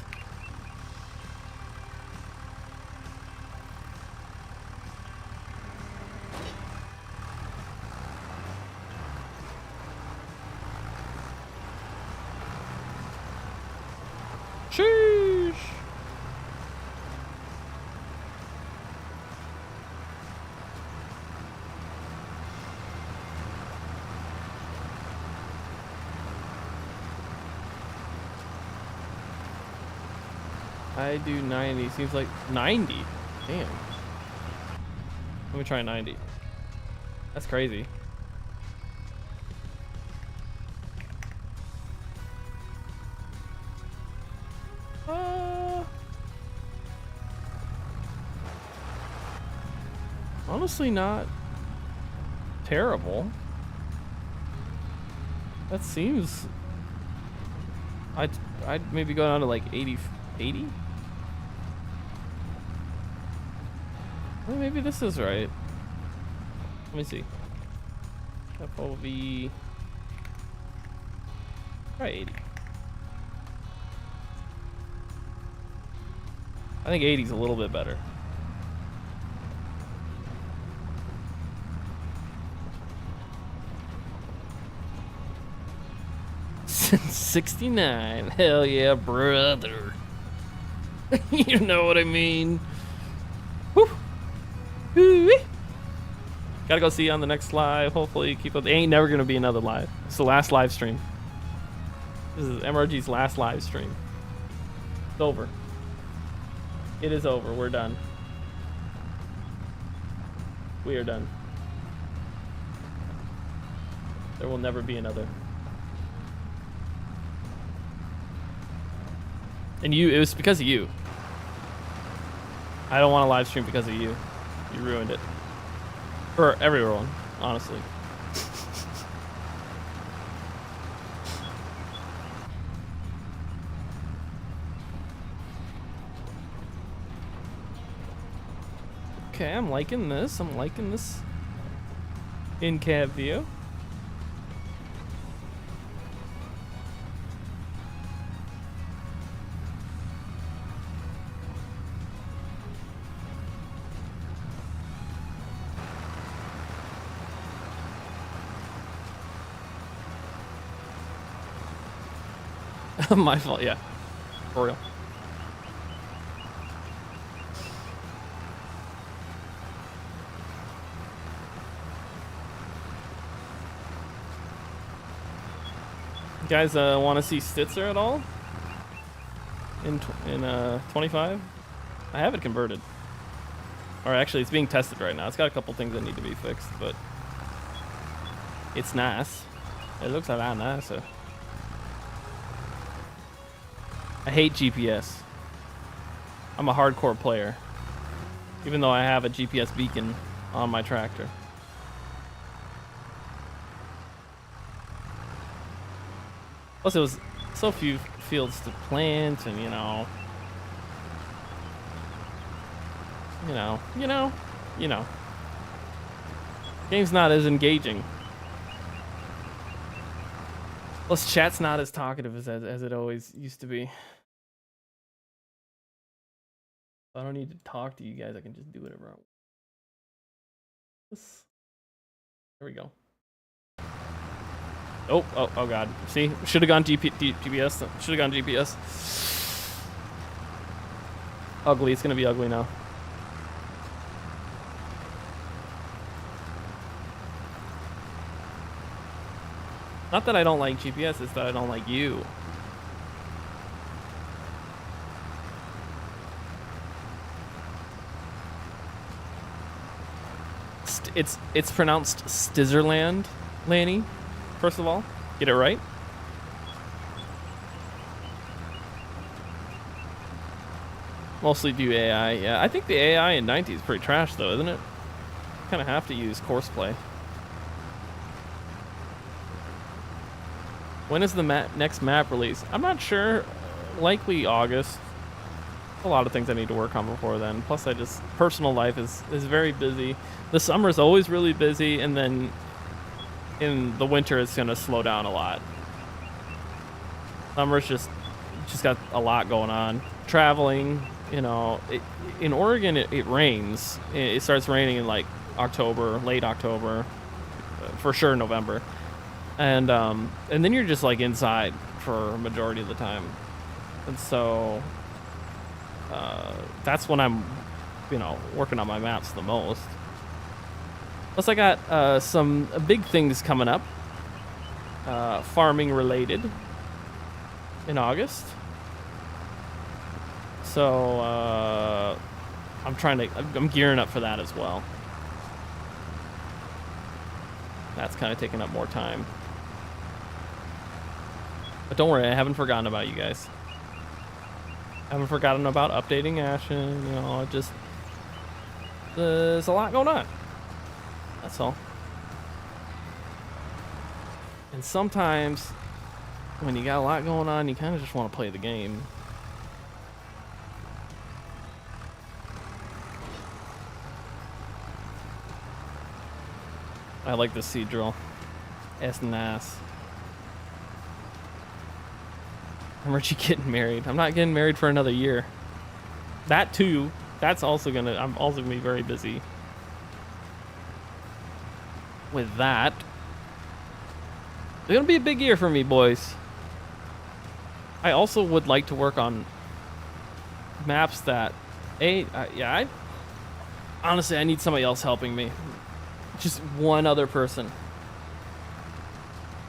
Sheesh. I do 90. Seems like 90. Damn. Let me try 90. That's crazy. Honestly, not terrible. That seems. I'd maybe go down to like 80. Well, maybe this is right. Let me see. FOV. Try 80. I think 80 is a little bit better. Since 69. Hell yeah, brother. You know what I mean. Woo. Woo-wee. Gotta go see you on the next live. Hopefully keep up. There ain't never gonna be another live. It's the last live stream. This is MRG's last live stream. It's over. It is over. We're done. We are done. There will never be another. And it was because of you. I don't want to live stream because of you. You ruined it. For everyone, honestly. Okay, I'm liking this. I'm liking this in-cab view. My fault, yeah. For real. You guys want to see Stitzer at all? In 25? I have it converted. Or actually, it's being tested right now. It's got a couple things that need to be fixed, but it's nice. It looks a lot nicer. I hate GPS. I'm a hardcore player, even though I have a GPS beacon on my tractor. Plus, it was so few fields to plant, and you know. Game's not as engaging. Plus, chat's not as talkative as it always used to be. I don't need to talk to you guys. I can just do whatever I want. There we go. Oh God. See? Should have gone GPS. Should have gone GPS. Ugly. It's going to be ugly now. Not that I don't like GPS, it's that I don't like you. It's pronounced Stizzerland, Lanny. First of all, get it right. Mostly do AI. Yeah, I think the AI in 90 is pretty trash, though, isn't it? Kind of have to use courseplay. When is the next map release? I'm not sure. Likely August. A lot of things I need to work on before then. Plus, personal life is very busy. The summer's always really busy, and then in the winter it's gonna slow down a lot. Summer's just got a lot going on. Traveling, you know. In Oregon, it rains. It starts raining in like October, late October, for sure November, and then you're just like inside for a majority of the time, and so that's when I'm, working on my maps the most. Plus, I got some big things coming up, farming related, in August. So I'm gearing up for that as well. That's kind of taking up more time. But don't worry, I haven't forgotten about you guys. I haven't forgotten about updating Ashen, there's a lot going on. That's all. And sometimes when you got a lot going on, you kind of just want to play the game. I like the seed drill. It's nice. I'm Richie getting married. I'm not getting married for another year. That too. I'm also gonna be very busy with that. It's gonna be a big year for me, boys. I also would like to work on maps that, honestly, I need somebody else helping me. Just one other person.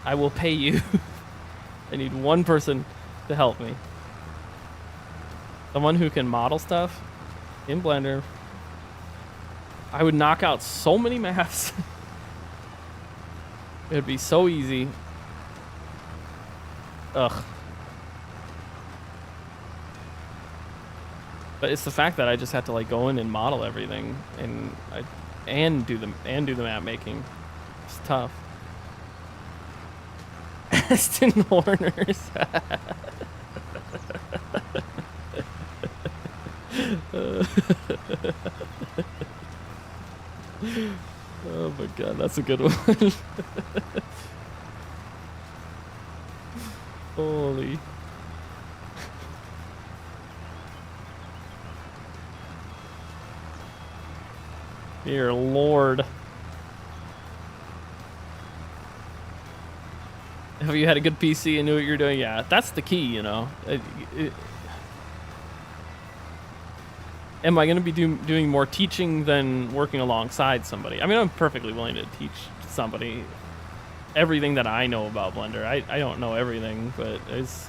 I will pay you. I need one person to help me. Someone who can model stuff in Blender. I would knock out so many maps. It would be so easy. Ugh. But it's the fact that I just have to like go in and model everything and do the map making. It's tough. Aston Horners. Oh my god, that's a good one. Holy. Dear Lord. Have you had a good PC and knew what you're doing? Yeah, that's the key, Am I going to be doing more teaching than working alongside somebody? I mean, I'm perfectly willing to teach somebody everything that I know about Blender. I don't know everything, but there's,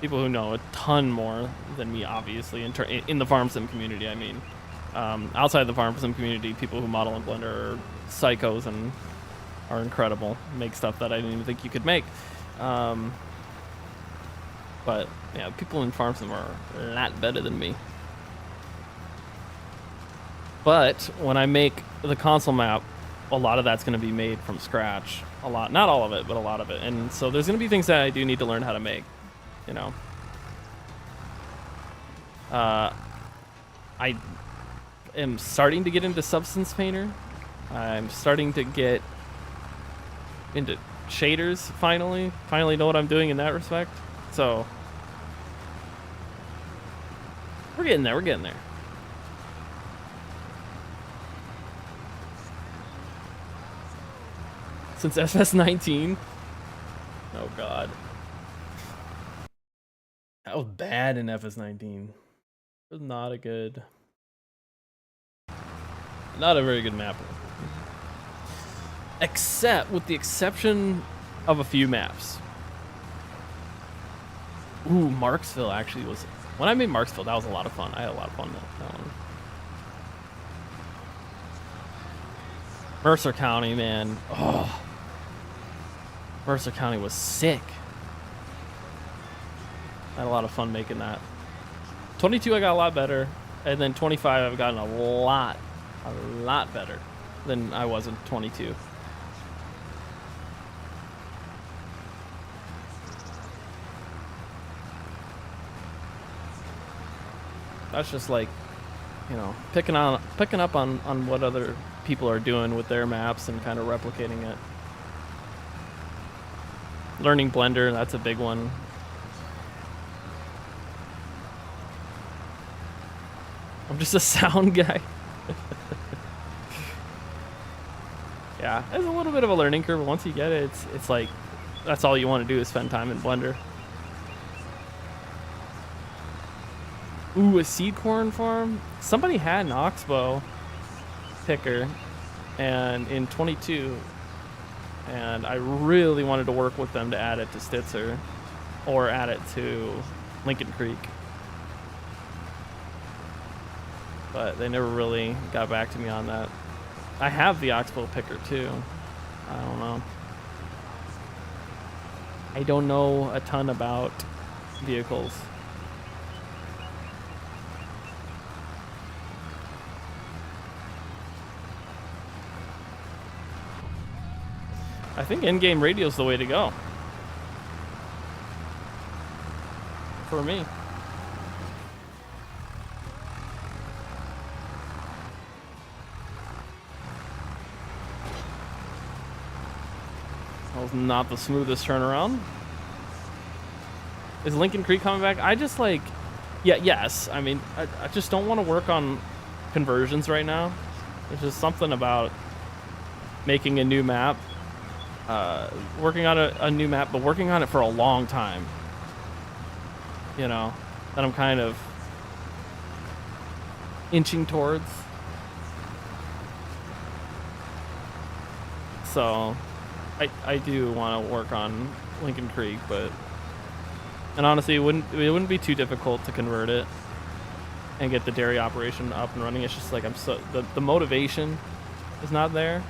people who know a ton more than me, obviously, in the farm sim community, I mean. Outside the farm sim community, people who model in Blender are psychos and are incredible. Make stuff that I didn't even think you could make. But, yeah, people in farm sim are a lot better than me. But when I make the console map, a lot of that's going to be made from scratch. A lot, not all of it, but a lot of it. And so there's going to be things that I do need to learn how to make, I am starting to get into Substance Painter. I'm starting to get into shaders, finally. Finally know what I'm doing in that respect. So we're getting there. Since FS19. Oh god. That was bad in FS19. It was not a very good map. Except with the exception of a few maps. Ooh, Marksville actually was, when I made Marksville, that was a lot of fun. I had a lot of fun with that one. Mercer County, man. Oh. Mercer County was sick. I had a lot of fun making that. 22 I got a lot better, and then 25 I've gotten a lot better than I was in 22. That's just like, you know, picking up on what other people are doing with their maps and kind of replicating it. Learning Blender, that's a big one. I'm just a sound guy. Yeah, it's a little bit of a learning curve, but once you get it, it's like, that's all you want to do is spend time in Blender. Ooh, a seed corn farm? Somebody had an oxbow picker and in 22, and I really wanted to work with them to add it to Stitzer or add it to Lincoln Creek. But they never really got back to me on that. I have the oxbow picker too. I don't know. I don't know a ton about vehicles. I think in-game radio is the way to go. For me. That was not the smoothest turnaround. Is Lincoln Creek coming back? I just like, yes. I mean, I just don't want to work on conversions right now. There's just something about making a new map. Working on a new map, but working on it for a long time. You know, that I'm kind of inching towards. So, I do want to work on Lincoln Creek, but, and honestly, it wouldn't be too difficult to convert it and get the dairy operation up and running. It's just like the motivation is not there.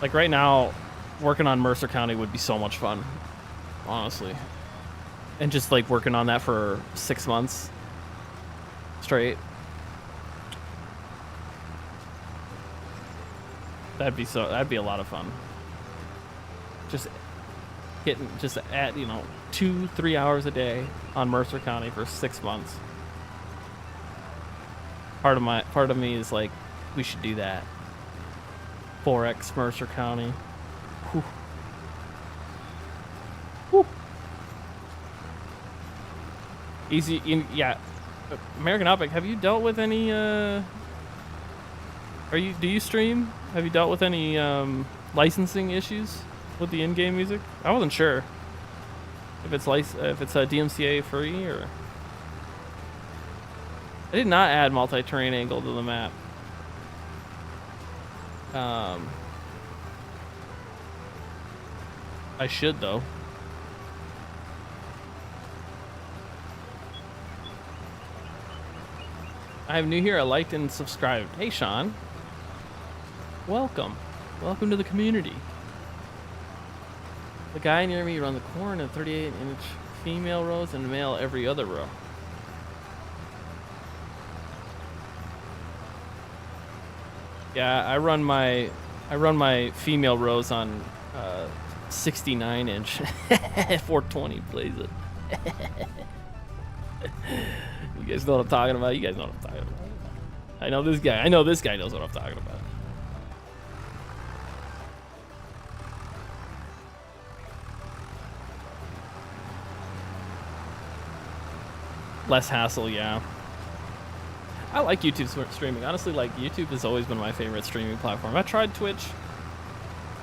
Like right now, working on Mercer County would be so much fun, honestly. And just like working on that for 6 months straight. That'd be a lot of fun. Just at, you know, 2-3 hours a day on Mercer County for 6 months. Part of me is like, we should do that. 4X Mercer County. Whew. Whew. Easy, yeah. American Epic, have you dealt with any, do you stream? Have you dealt with any, licensing issues with the in-game music? I wasn't sure if it's a DMCA free or... I did not add multi-terrain angle to the map. I should though. I'm new here. I liked and subscribed. Hey Sean. Welcome. Welcome to the community. The guy near me runs the corn and 38-inch female rows and male every other row. Yeah, I run my female rows on 69-inch 420 plays it. You guys know what I'm talking about. You guys know what I'm talking about. I know this guy knows what I'm talking about. Less hassle, yeah. I like YouTube streaming. Honestly, like, YouTube has always been my favorite streaming platform. I tried Twitch.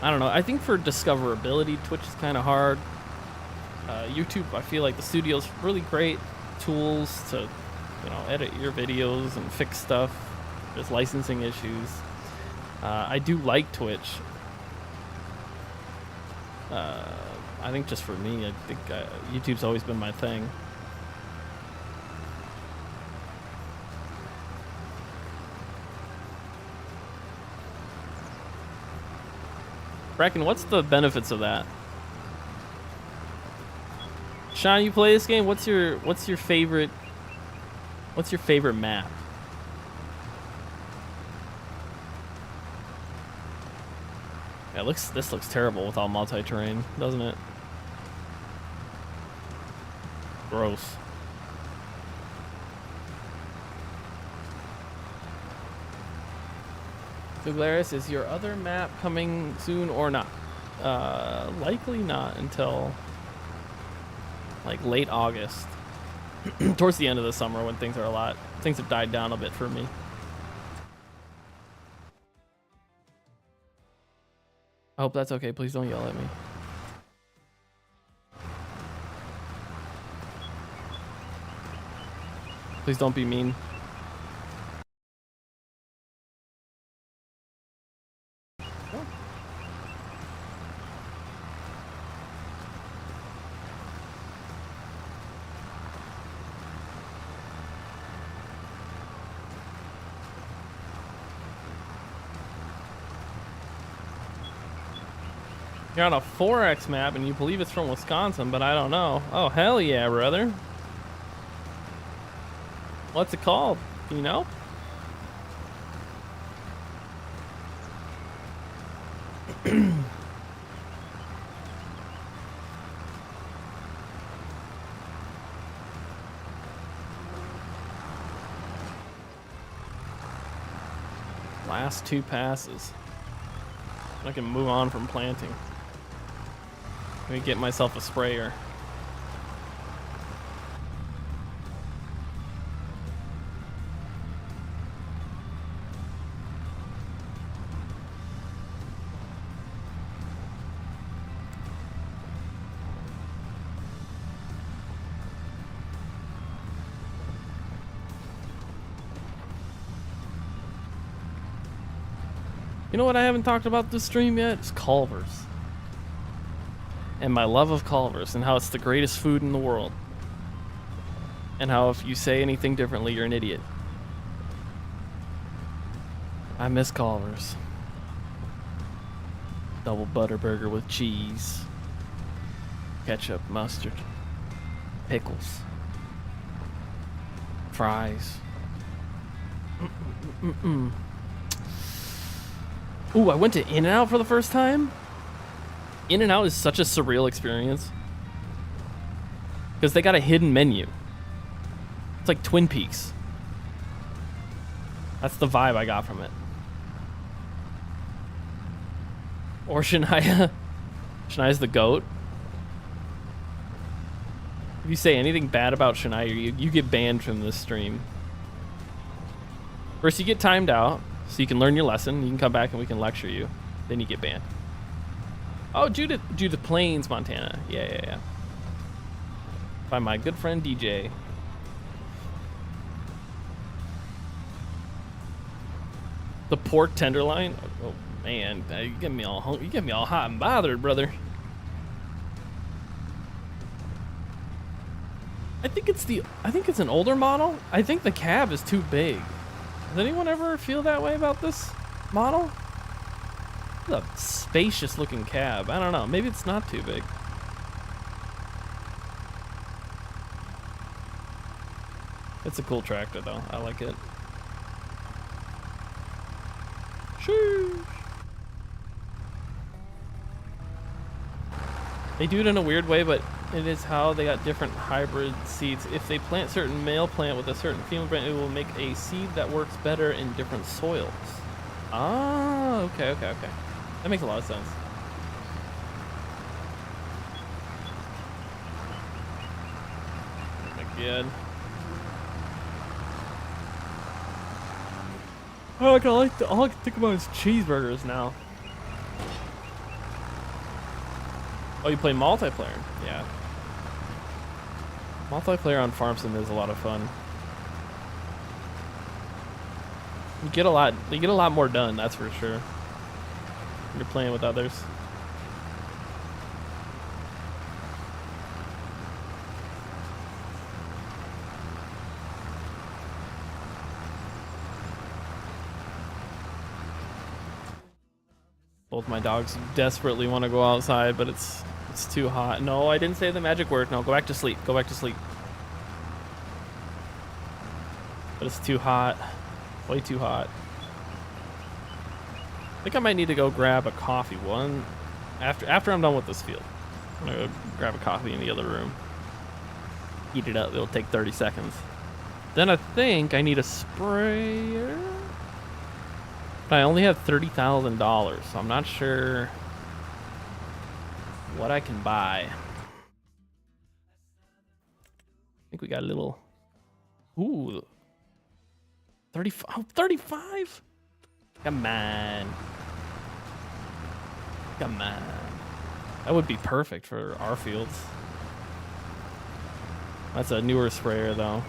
I don't know. I think for discoverability, Twitch is kind of hard. YouTube, I feel like the studio's really great tools to, you know, edit your videos and fix stuff. There's licensing issues. I do like Twitch. I think just for me, I think YouTube's always been my thing. Bracken, what's the benefits of that? Sean, you play this game? What's your favorite map? Yeah, this looks terrible with all multi-terrain, doesn't it? Gross. So Glarus, is your other map coming soon or not? Likely not until like late August. Towards the end of the summer when things have died down a bit for me. I hope that's okay. Please don't yell at me. Please don't be mean. You're on a 4X map and you believe it's from Wisconsin, but I don't know. Oh, hell yeah, brother. What's it called? Do you know? Last 2 passes. I can move on from planting. Let me get myself a sprayer. You know what I haven't talked about this stream yet? It's Culver's. And my love of Culver's and how it's the greatest food in the world. And how if you say anything differently, you're an idiot. I miss Culver's. Double butter burger with cheese. Ketchup, mustard. Pickles. Fries. Ooh, I went to In-N-Out for the first time. In-N-Out is such a surreal experience. Because they got a hidden menu. It's like Twin Peaks. That's the vibe I got from it. Or Shania. Shania's the GOAT. If you say anything bad about Shania, you get banned from this stream. First, you get timed out, so you can learn your lesson. You can come back and we can lecture you. Then you get banned. Oh, Judith Plains, Montana. Yeah. By my good friend DJ. The pork tenderloin. Oh man, you get me all hungry. You get me all hot and bothered, brother. I think it's an older model. I think the cab is too big. Does anyone ever feel that way about this model? It's a spacious looking cab. I don't know. Maybe it's not too big. It's a cool tractor though. I like it. Sheesh. They do it in a weird way, but it is how they got different hybrid seeds. If they plant certain male plant with a certain female plant, it will make a seed that works better in different soils. Ah, okay. That makes a lot of sense. Oh my god. Oh, all I can think about is cheeseburgers now. Oh, you play multiplayer? Yeah. Multiplayer on Farm Sim is a lot of fun. You get a lot more done, that's for sure. When you're playing with others. Both my dogs desperately want to go outside, but it's It's too hot. No, I didn't say the magic word. No, go back to sleep. Go back to sleep. But it's too hot. Way too hot. I think I might need to go grab a coffee. One after I'm done with this field. I'm gonna go grab a coffee in the other room. Heat it up. It'll take 30 seconds. Then I think I need a sprayer. But I only have $30,000, so I'm not sure what I can buy. I think we got a little. Ooh. 35. Oh, 35? Come on. Come on. That would be perfect for our fields. That's a newer sprayer, though.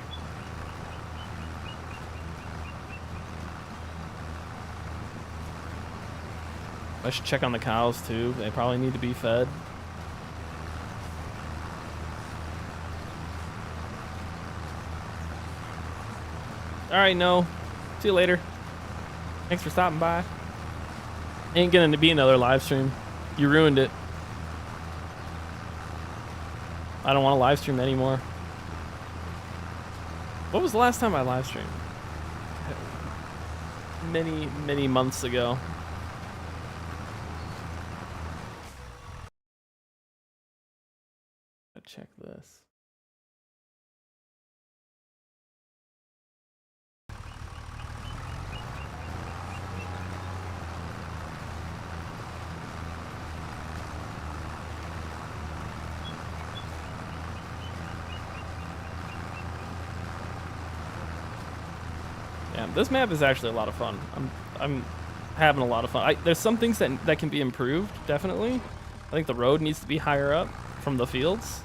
I should check on the cows, too. They probably need to be fed. All right, no. See you later. Thanks for stopping by. Ain't gonna be another live stream. You ruined it. I don't want to live stream anymore. What was the last time I live streamed? Many months ago. Let's check this. Yeah, this map is actually a lot of fun. I'm having a lot of fun. There's some things that can be improved, definitely. I think the road needs to be higher up from the fields.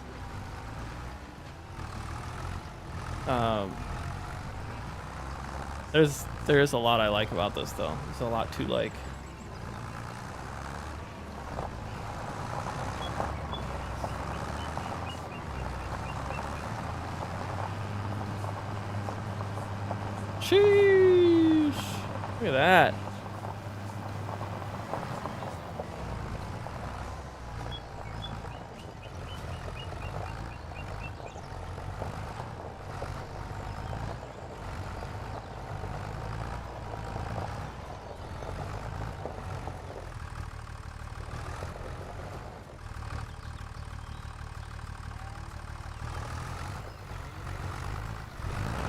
There's a lot I like about this, though. There's a lot to like. Sheesh! Look at that.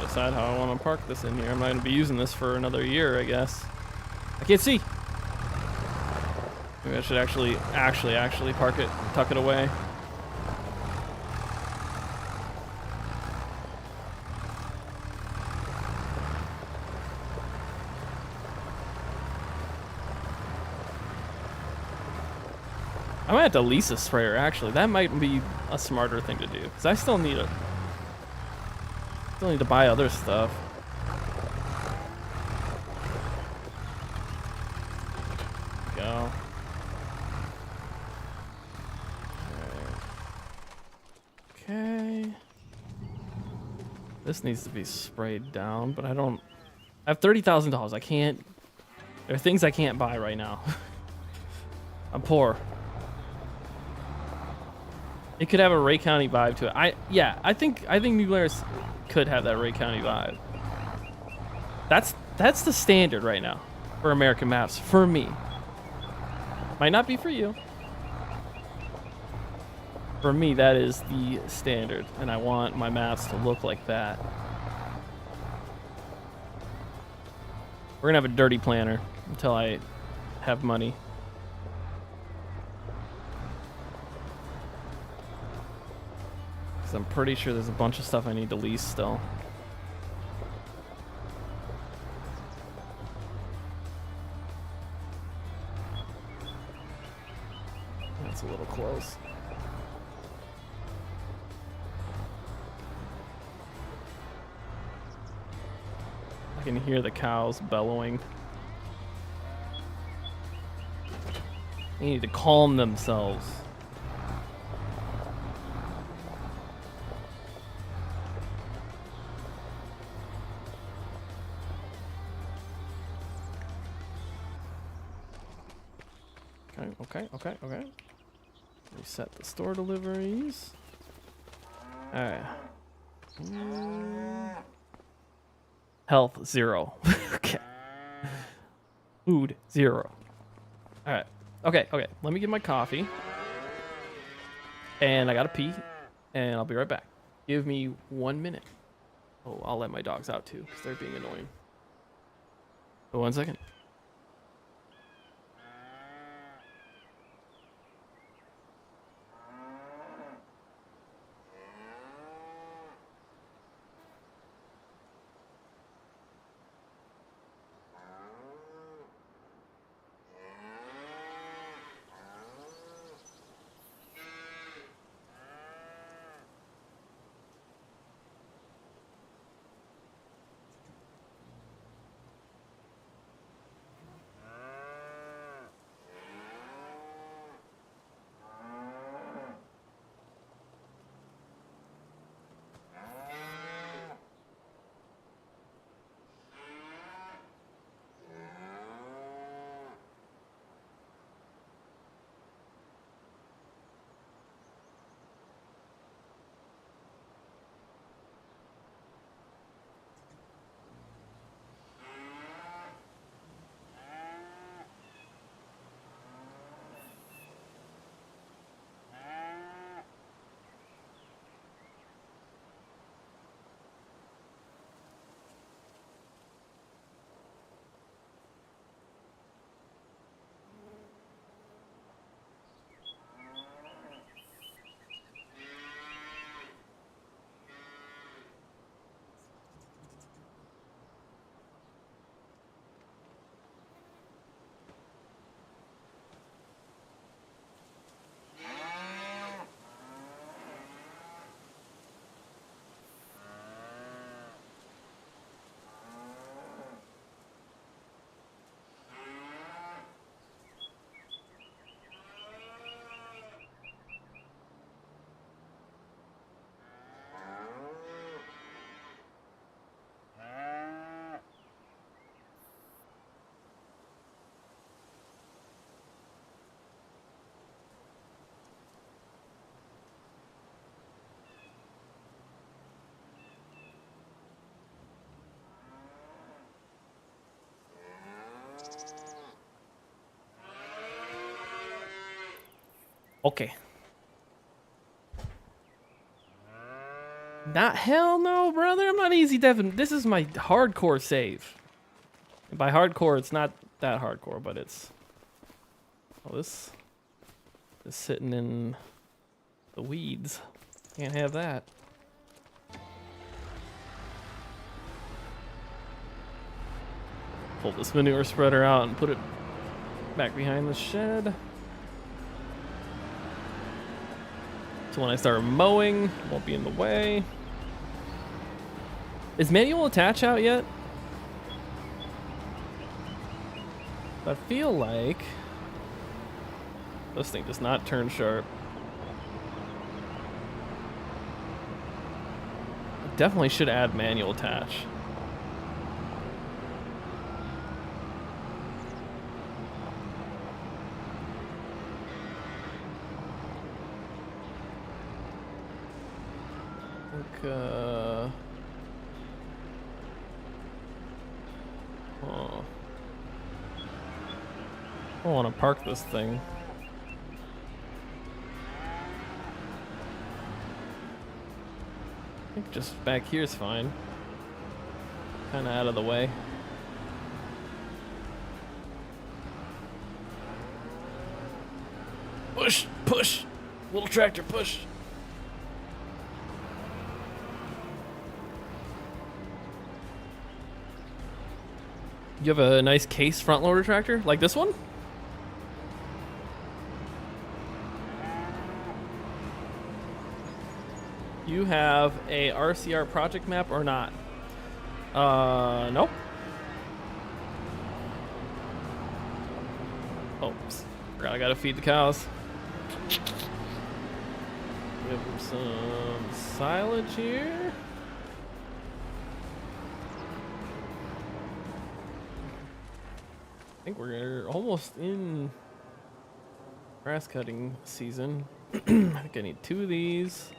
Decide how I want to park this in here. I'm not going to be using this for another year, I guess. I can't see. Maybe I should actually park it, tuck it away. I might have to lease a sprayer, actually. That might be a smarter thing to do, because I still need to buy other stuff. Go. Okay. This needs to be sprayed down, but I have $30,000. I can't. There are things I can't buy right now. I'm poor. It could have a Ray County vibe to it. I think New Glarus could have that Ray County vibe. That's the standard right now for American maps for me. Might not be for you. For me, that is the standard, and I want my maps to look like that. We're gonna have a dirty planner until I have money. I'm pretty sure there's a bunch of stuff I need to lease still. That's a little close. I can hear the cows bellowing. They need to calm themselves. Okay. Reset the store deliveries. Alright. Health 0. Okay. Food 0. Alright. Okay. Let me get my coffee. And I gotta pee. And I'll be right back. Give me 1 minute. Oh, I'll let my dogs out too, because they're being annoying. But 1 second. Okay. Not hell no, brother. I'm not easy devin. This is my hardcore save. And by hardcore, it's not that hardcore, but it's... Oh, this is sitting in the weeds. Can't have that. Pull this manure spreader out and put it back behind the shed. So when I start mowing, it won't be in the way. Is manual attach out yet? I feel like this thing does not turn sharp. I definitely should add manual attach. Oh. I don't want to park this thing. I think just back here is fine. Kind of out of the way. Push, push, little tractor, push. You have a nice case front loader tractor like this one? You have a RCR project map or not? Nope. Oops. Forgot I gotta feed the cows. Give them some silage here. I think we're almost in grass cutting season. I think I need 2 of these.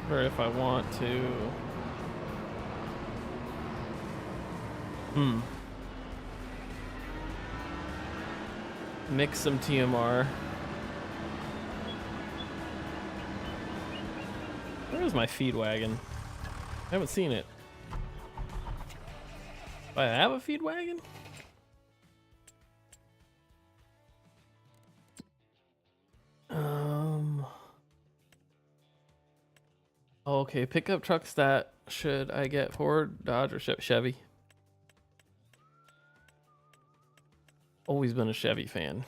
Or if I want to. Mix some TMR. Where's my feed wagon? I haven't seen it. Do I have a feed wagon? Okay, pickup truck stat. Should I get Ford, Dodge, or Chevy? Always been a Chevy fan.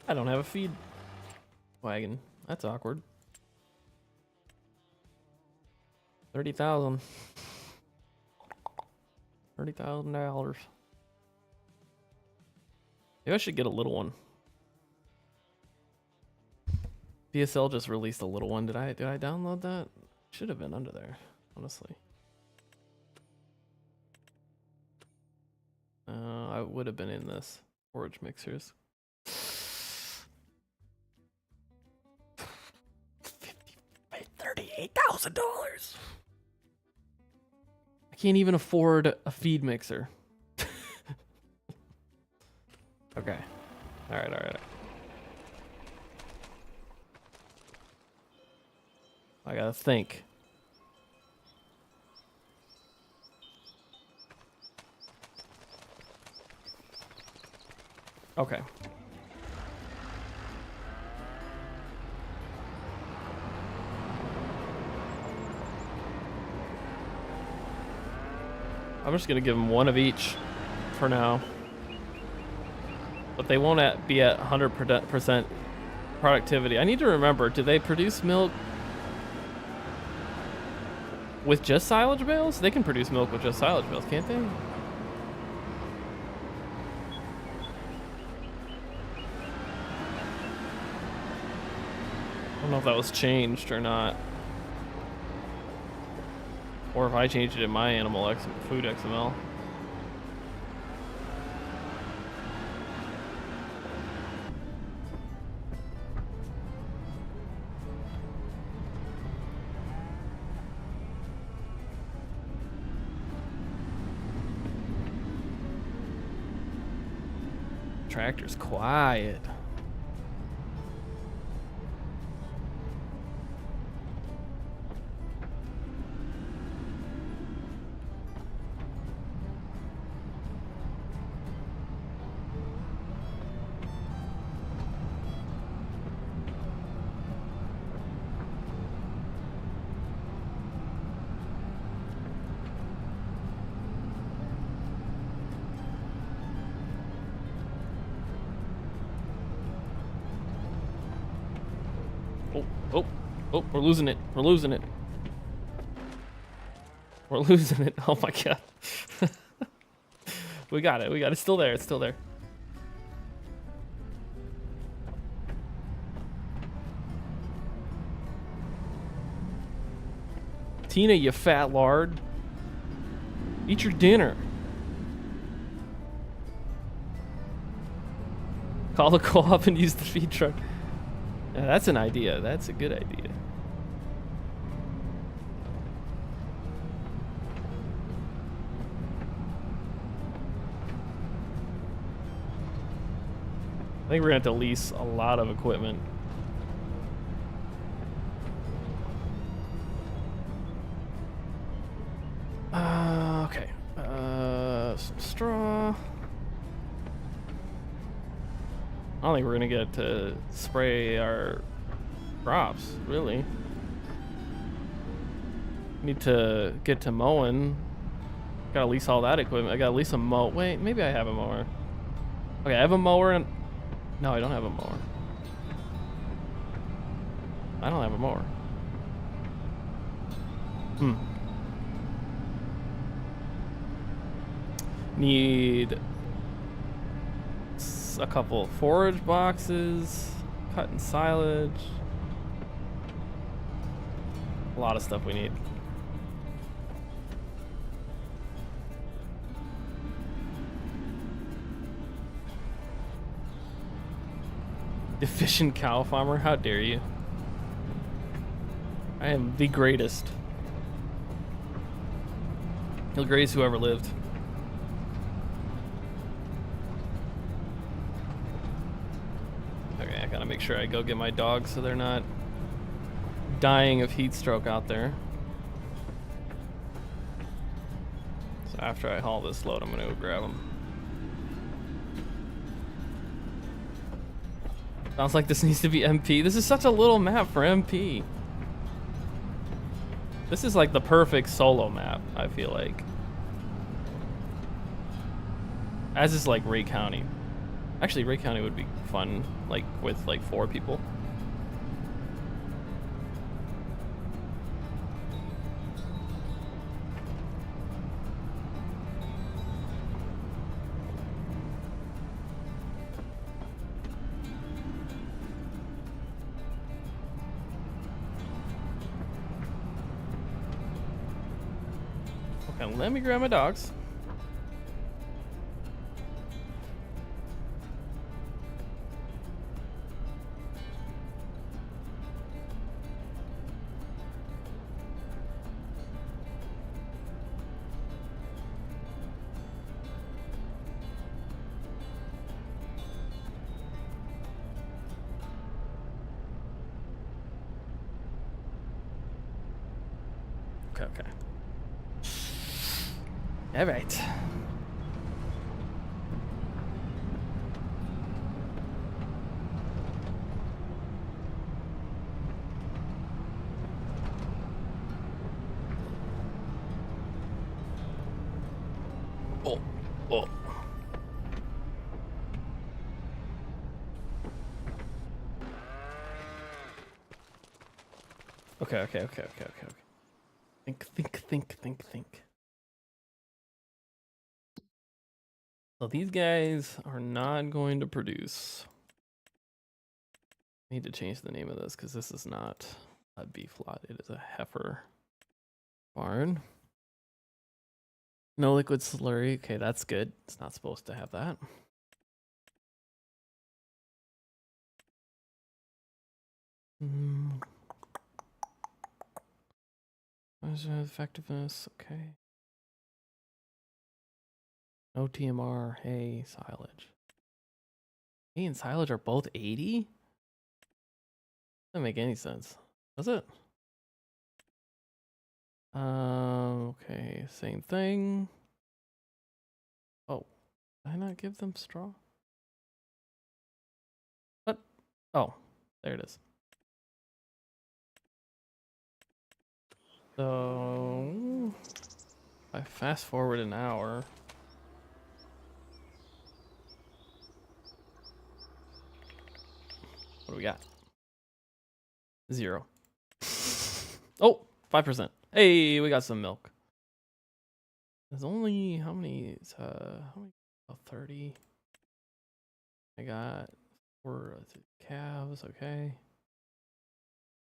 I don't have a feed wagon. That's awkward. 30,000. $30,000. Maybe I should get a little one. DSL just released a little one. Did I download that? Should have been under there, honestly. I would have been in this. Forage mixers. $38,000. I can't even afford a feed mixer. Okay. All right. I gotta think. Okay. I'm just gonna give them one of each for now. But they won't be at 100% productivity. I need to remember, do they produce milk with just silage bales? They can produce milk with just silage bales, can't they? I don't know if that was changed or not. Or if I changed it in my animal food XML. Tractor's quiet. Oh, we're losing it. We're losing it. We're losing it. Oh my god. We got it. It's still there. It's still there. Tina, you fat lard. Eat your dinner. Call the co-op and use the feed truck. Yeah, that's an idea. That's a good idea. I think we're gonna have to lease a lot of equipment. Okay. Some straw. I don't think we're gonna get to spray our crops, really. Need to get to mowing. Gotta lease all that equipment. I gotta lease a mow. Wait, maybe I have a mower. Okay, I have a mower and... No, I don't have a mower. I don't have a mower. Need a couple forage boxes, cutting silage. A lot of stuff we need. Efficient cow farmer, how dare you? I am the greatest. The greatest who ever lived. Okay, I gotta make sure I go get my dogs so they're not dying of heat stroke out there. So after I haul this load, I'm gonna go grab them. Sounds like this needs to be MP. This is such a little map for MP. This is like the perfect solo map, I feel like. As is like Ray County. Actually, Ray County would be fun, like with like 4 people. Okay, let me grab my dogs. Okay. All right. Oh. Okay. Think. So these guys are not going to produce. I need to change the name of this because this is not a beef lot. It is a heifer barn. No liquid slurry. Okay, that's good. It's not supposed to have that. Effectiveness. Okay. No TMR. Hay, silage. Hay and silage are both 80? Doesn't make any sense. Does it? Okay, same thing. Oh, did I not give them straw? What? Oh, there it is. So, if I fast forward an hour. What do we got? 0. Oh, 5%. Hey, we got some milk. There's only how many? How many? Oh, 30. I got 4 calves. Okay.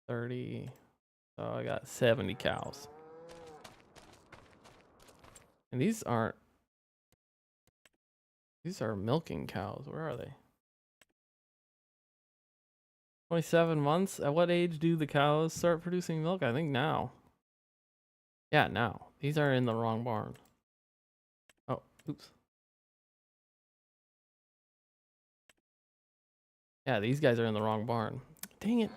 30. So I got 70 cows. And these are milking cows. Where are they? 27 months? At what age do the cows start producing milk? I think now. Yeah, now. These are in the wrong barn. Oh, oops. Yeah, these guys are in the wrong barn. Dang it.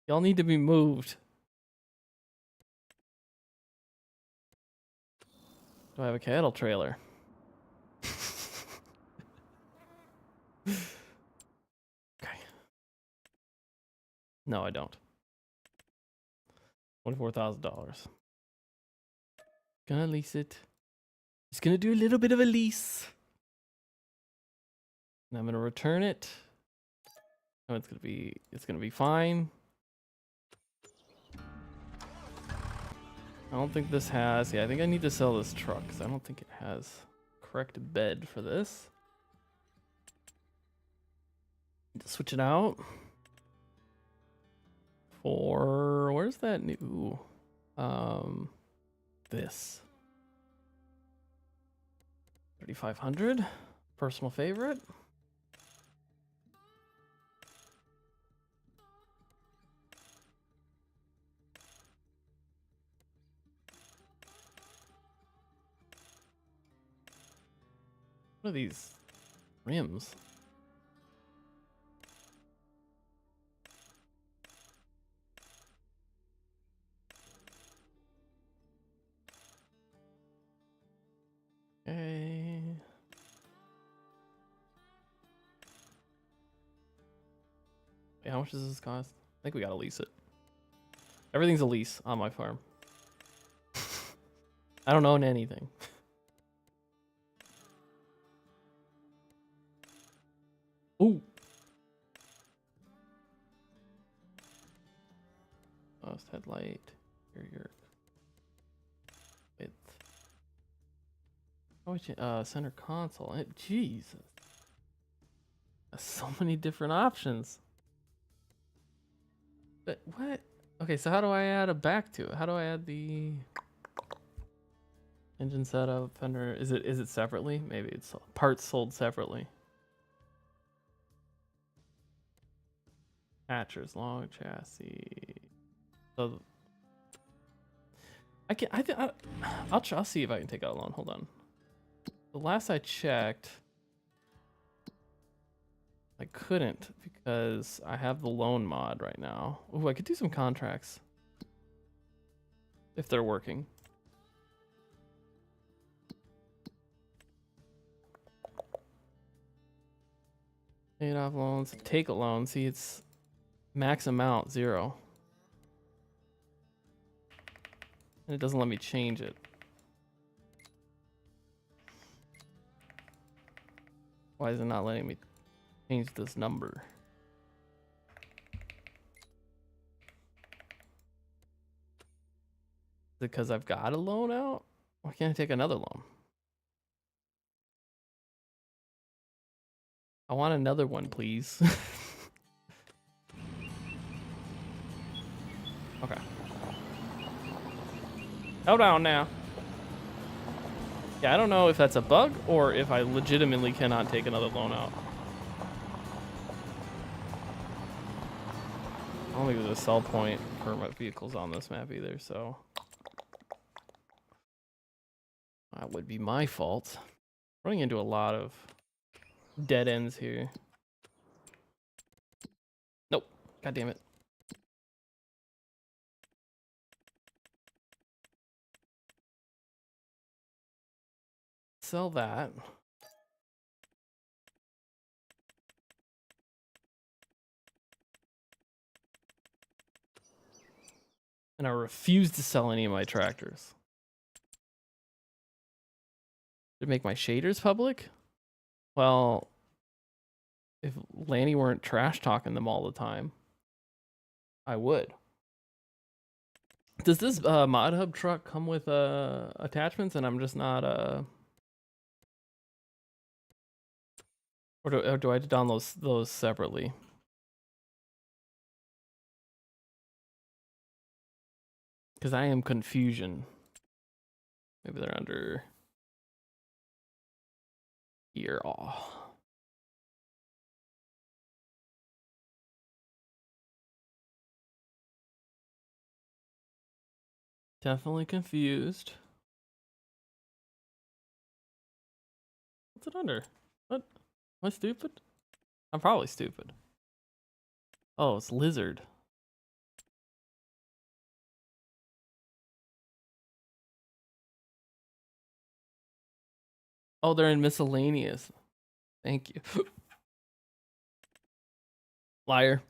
Y'all need to be moved. Do I have a cattle trailer? Okay. No, I don't. $24,000. Gonna lease it. Just gonna do a little bit of a lease. And I'm gonna return it. Oh, it's gonna be fine. I don't think this has. Yeah, I think I need to sell this truck because I don't think it has correct bed for this. Need to switch it out for where's that new this 3,500 personal favorite. What are these rims? Okay. Wait, how much does this cost? I think we gotta lease it. Everything's a lease on my farm. I don't own anything. Ooh. Post headlight. Your width. Oh, center console. Jesus. That's so many different options. But what? Okay, so how do I add a back to it? How do I add the engine setup, fender? Is it separately? Maybe it's parts sold separately. Hatchers, long chassis. So I'll see if I can take out a loan. Hold on. The last I checked, I couldn't because I have the loan mod right now. Oh, I could do some contracts if they're working. Paid off loans, take a loan. See, it's max amount 0. And it doesn't let me change it. Why is it not letting me change this number? Is it because I've got a loan out? Why can't I take another loan? I want another one, please. Okay. Hold on now. Yeah, I don't know if that's a bug or if I legitimately cannot take another loan out. I don't think there's a sell point for my vehicles on this map either, so that would be my fault. Running into a lot of dead ends here. Nope. God damn it. Sell that. And I refuse to sell any of my tractors. To make my shaders public? Well, if Lanny weren't trash talking them all the time, I would. Does this mod hub truck come with attachments and I'm just not or do I have to download those separately? Because I am confusion. Maybe they're under here. Oh. Definitely confused. What's it under? What? Am I stupid? I'm probably stupid. Oh, it's lizard. Oh, they're in miscellaneous. Thank you. Liar.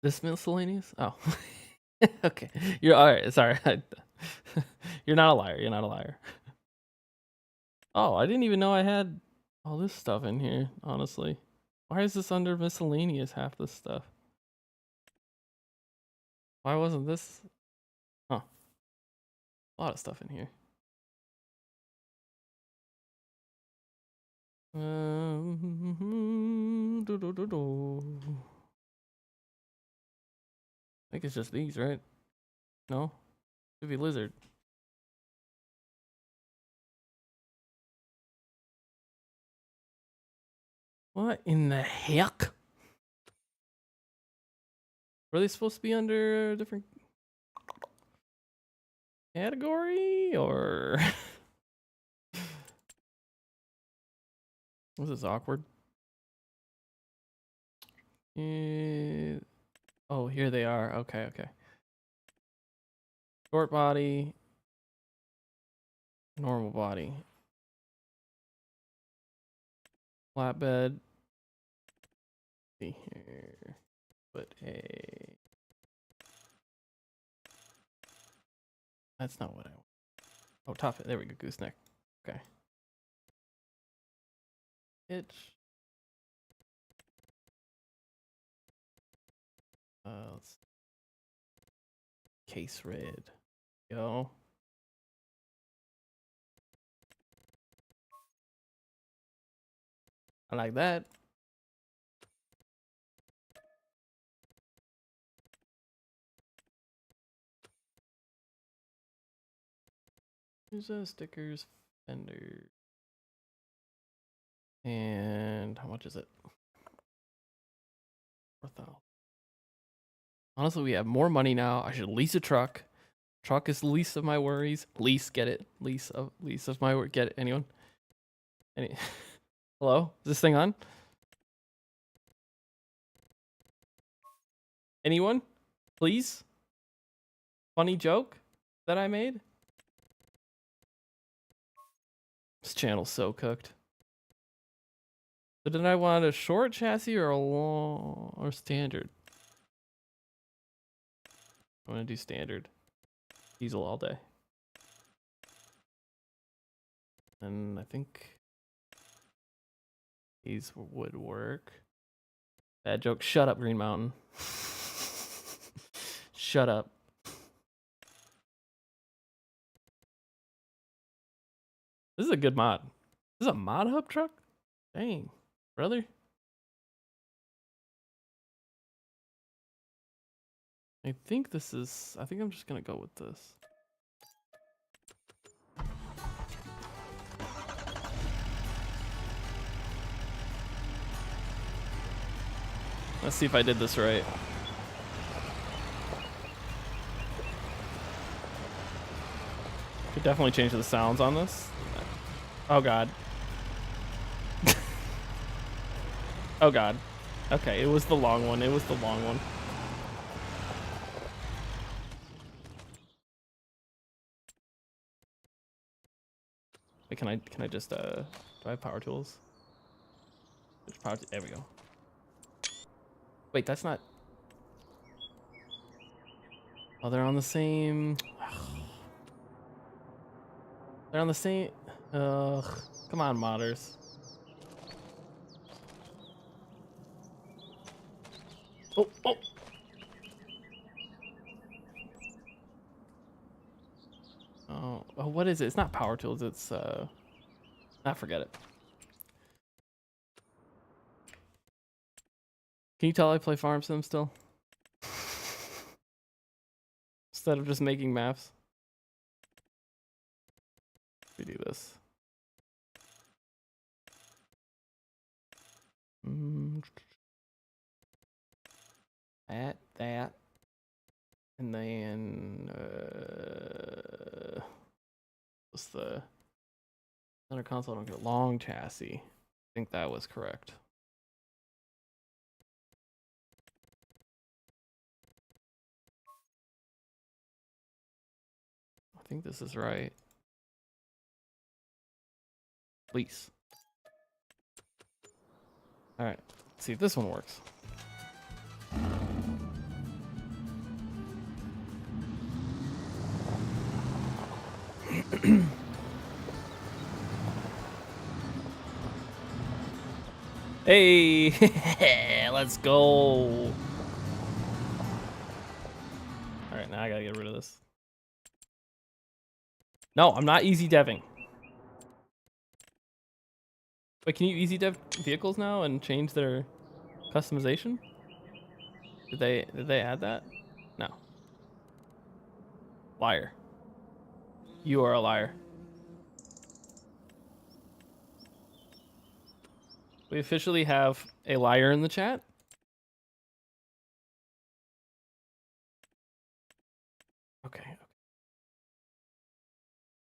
This miscellaneous? Oh. Okay. You're all right. Sorry. You're not a liar. You're not a liar. Oh, I didn't even know I had all this stuff in here, honestly. Why is this under miscellaneous, half this stuff? Why wasn't this? Huh. A lot of stuff in here. I think it's just these, right? No? Could be lizard. What in the heck? Were they supposed to be under a different category or was this awkward? Oh, here they are. Okay, okay. Short body, normal body, flatbed. See here, put a. That's not what I want. Oh, top it. There we go. Gooseneck. Okay. Itch. Let's case red. Go. I like that. Here's stickers, fender. And how much is it? 4,000. Honestly, we have more money now. I should lease a truck. Truck is the least of my worries. Lease, get it. Lease of my work. Get it. Anyone? Any? Hello? Is this thing on? Anyone? Please? Funny joke that I made? This channel's so cooked. So did I want a short chassis or a long or standard? I'm gonna do standard. Diesel all day. And I think these would work. Bad joke. Shut up, Green Mountain. Shut up. This is a good mod. This is a mod hub truck? Dang, brother. I think I'm just gonna go with this. Let's see if I did this right. Could definitely change the sounds on this. Oh god. Oh god. Okay, it was the long one. It was the long one. Wait, can I just do I have power tools? There we go. Wait, that's not. Oh, they're on the same. They're on the same. Ugh. Come on, modders. Oh, oh. Oh, what is it? It's not power tools. It's forget it. Can you tell I play Farm Sim still? Instead of just making maps. We do this. That. And then what's the center console? I don't get long chassis. I think that was correct. I think this is right. Please. All right. Let's see if this one works. Hey, let's go. All right, now I gotta get rid of this. No, I'm not easy deving. Wait, can you easy dev vehicles now and change their customization? Did they add that? No. Liar. You are a liar. We officially have a liar in the chat. Okay.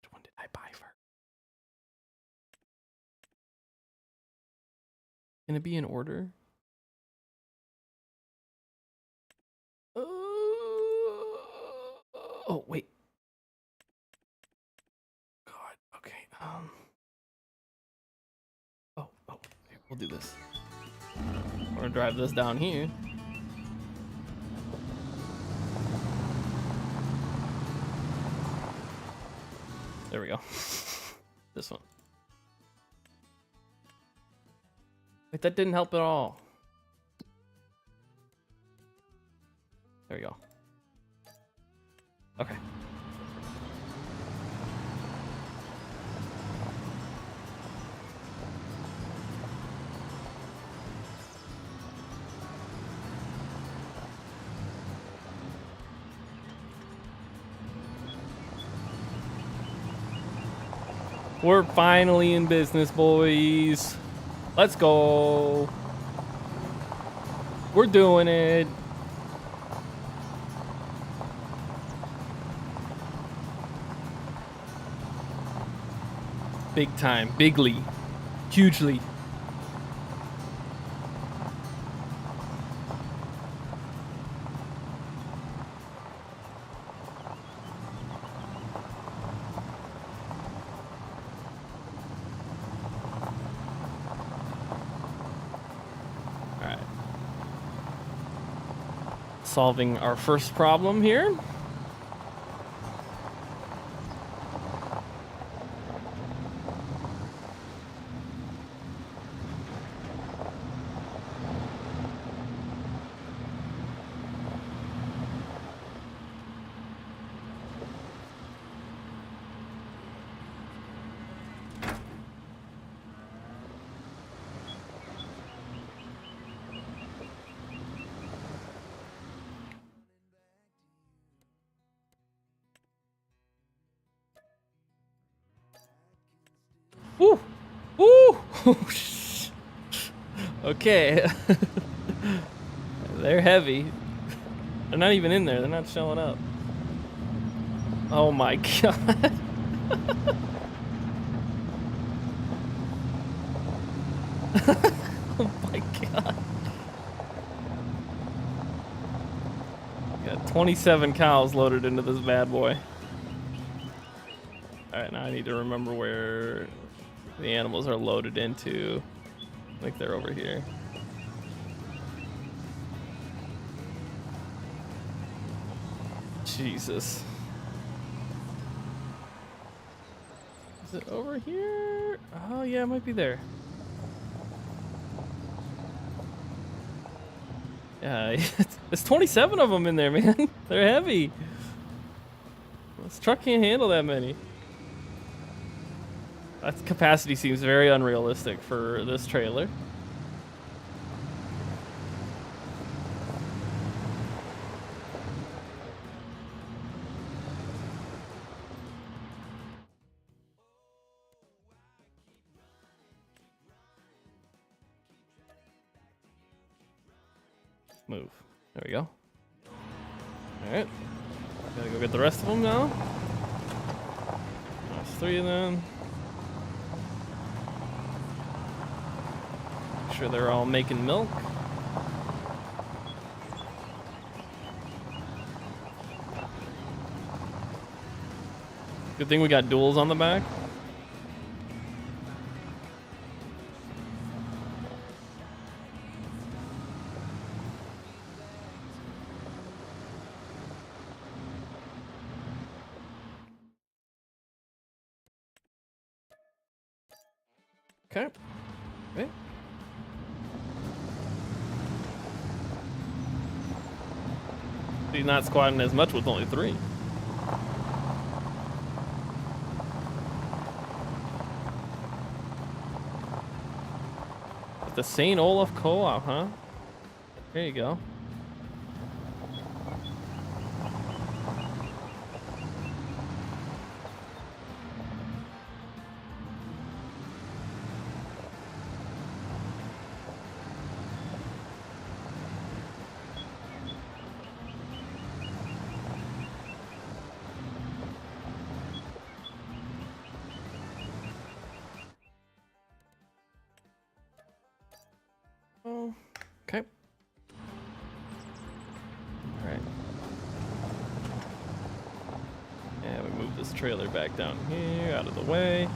Which one did I buy first? Can it be in order? Oh, wait. God, okay. Here, we'll do this. We're gonna drive this down here. There we go. This one. Wait, that didn't help at all. There we go. Okay. We're finally in business, boys. Let's go. We're doing it. Big time, bigly, hugely. All right. Solving our first problem here. Woo! Woo! Okay. They're heavy. They're not even in there. They're not showing up. Oh my god. Oh my god. Got 27 cows loaded into this bad boy. Alright, now I need to remember where the animals are loaded into. I think they're over here. Jesus. Is it over here? Oh yeah, it might be there. Yeah, there's 27 of them in there, man. They're heavy. This truck can't handle that many. That capacity seems very unrealistic for this trailer. Move. There we go. Alright. Gotta go get the rest of them now. There's 3 of them. Make sure they're all making milk. Good thing we got duals on the back. Okay. Okay. He's not squatting as much with only 3. the St. Olaf Co-op, huh? There you go. Oh, okay. All right. Yeah, we move this trailer back down here, out of the way.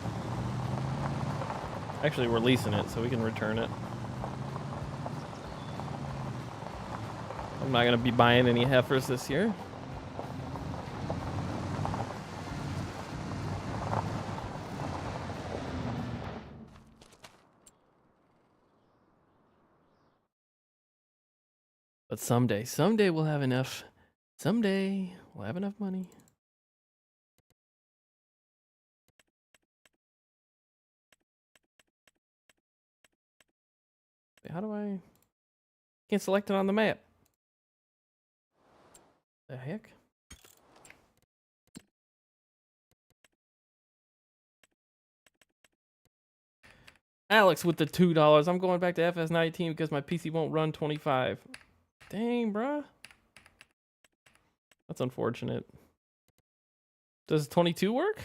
Actually, we're leasing it, so we can return it. I'm not gonna be buying any heifers this year. But someday we'll have enough. Someday we'll have enough money. Wait, how do I? Can't select it on the map. The heck? Alex with the $2. I'm going back to FS19 because my PC won't run 25. Dang, bruh. That's unfortunate. Does 22 work?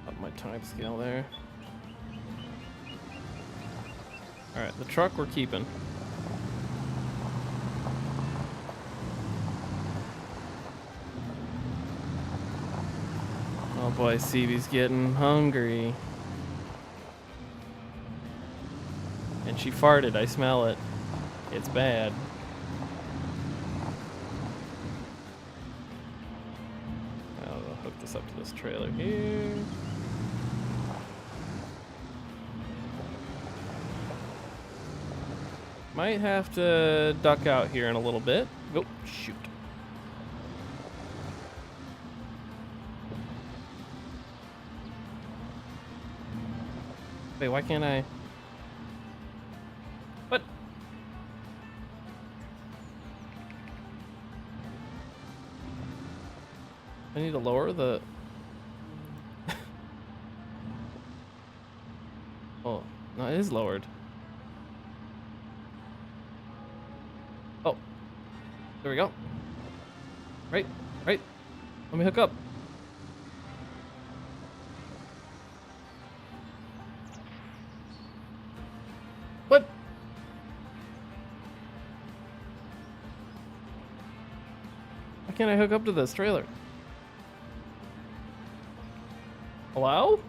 Up my time scale there. Alright, the truck we're keeping. Oh boy, CB's getting hungry. And she farted, I smell it. It's bad. I'll hook this up to this trailer here. Might have to duck out here in a little bit. Oh, shoot. Wait, why can't I? What? I need to lower the... Oh, no, it is lowered. Oh, there we go. Right. Let me hook up. What? Why can't I hook up to this trailer? Hello?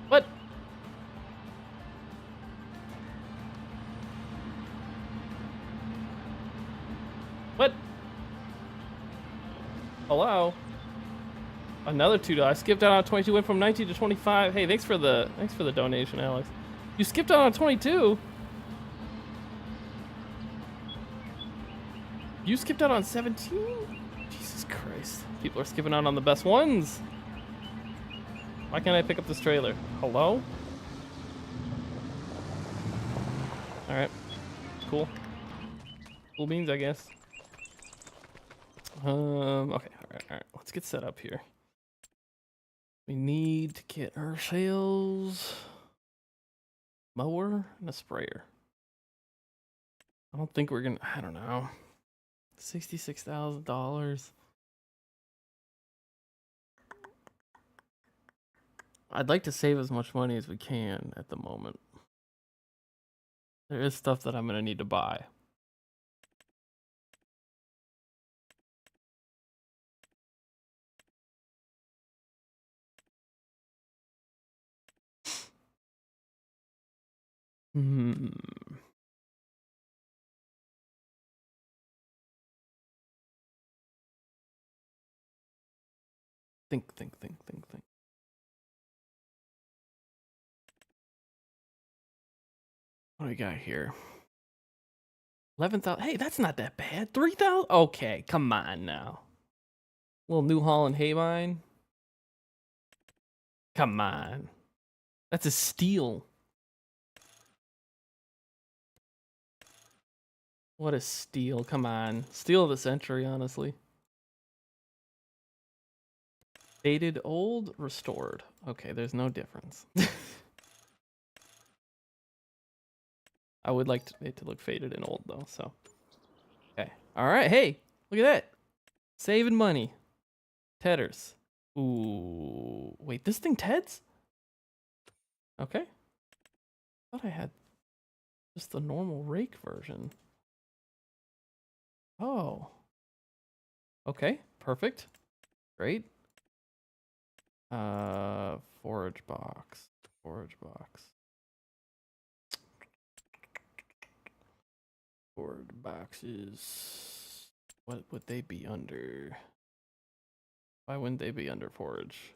What? What? Hello? Another $2. I skipped out on 22, went from 19 to 25. Hey, thanks for the donation, Alex. You skipped out on 22. You skipped out on 17? Jesus Christ. People are skipping out on the best ones. Why can't I pick up this trailer? Hello? Alright. Cool. Cool beans, I guess. Okay, alright. Let's get set up here. We need to get ourselves a mower and a sprayer. I don't think we're gonna, I don't know. $66,000. I'd like to save as much money as we can at the moment. There is stuff that I'm gonna need to buy. Hmm. Think. What do we got here? 11,000. Hey, that's not that bad. 3,000. Okay, come on now. Little New Holland Haybine. Come on. That's a steal. What a steal. Come on. Steal of the century, honestly. Faded, old, restored. Okay, there's no difference. I would like it to look faded and old, though, so. Okay. All right. Hey, look at that. Saving money. Tedders. Ooh. Wait, this thing Teds? Okay. I thought I had just the normal rake version. Oh. Okay. Perfect. Great. Forage box. Forage box. Forage boxes. What would they be under? Why wouldn't they be under forage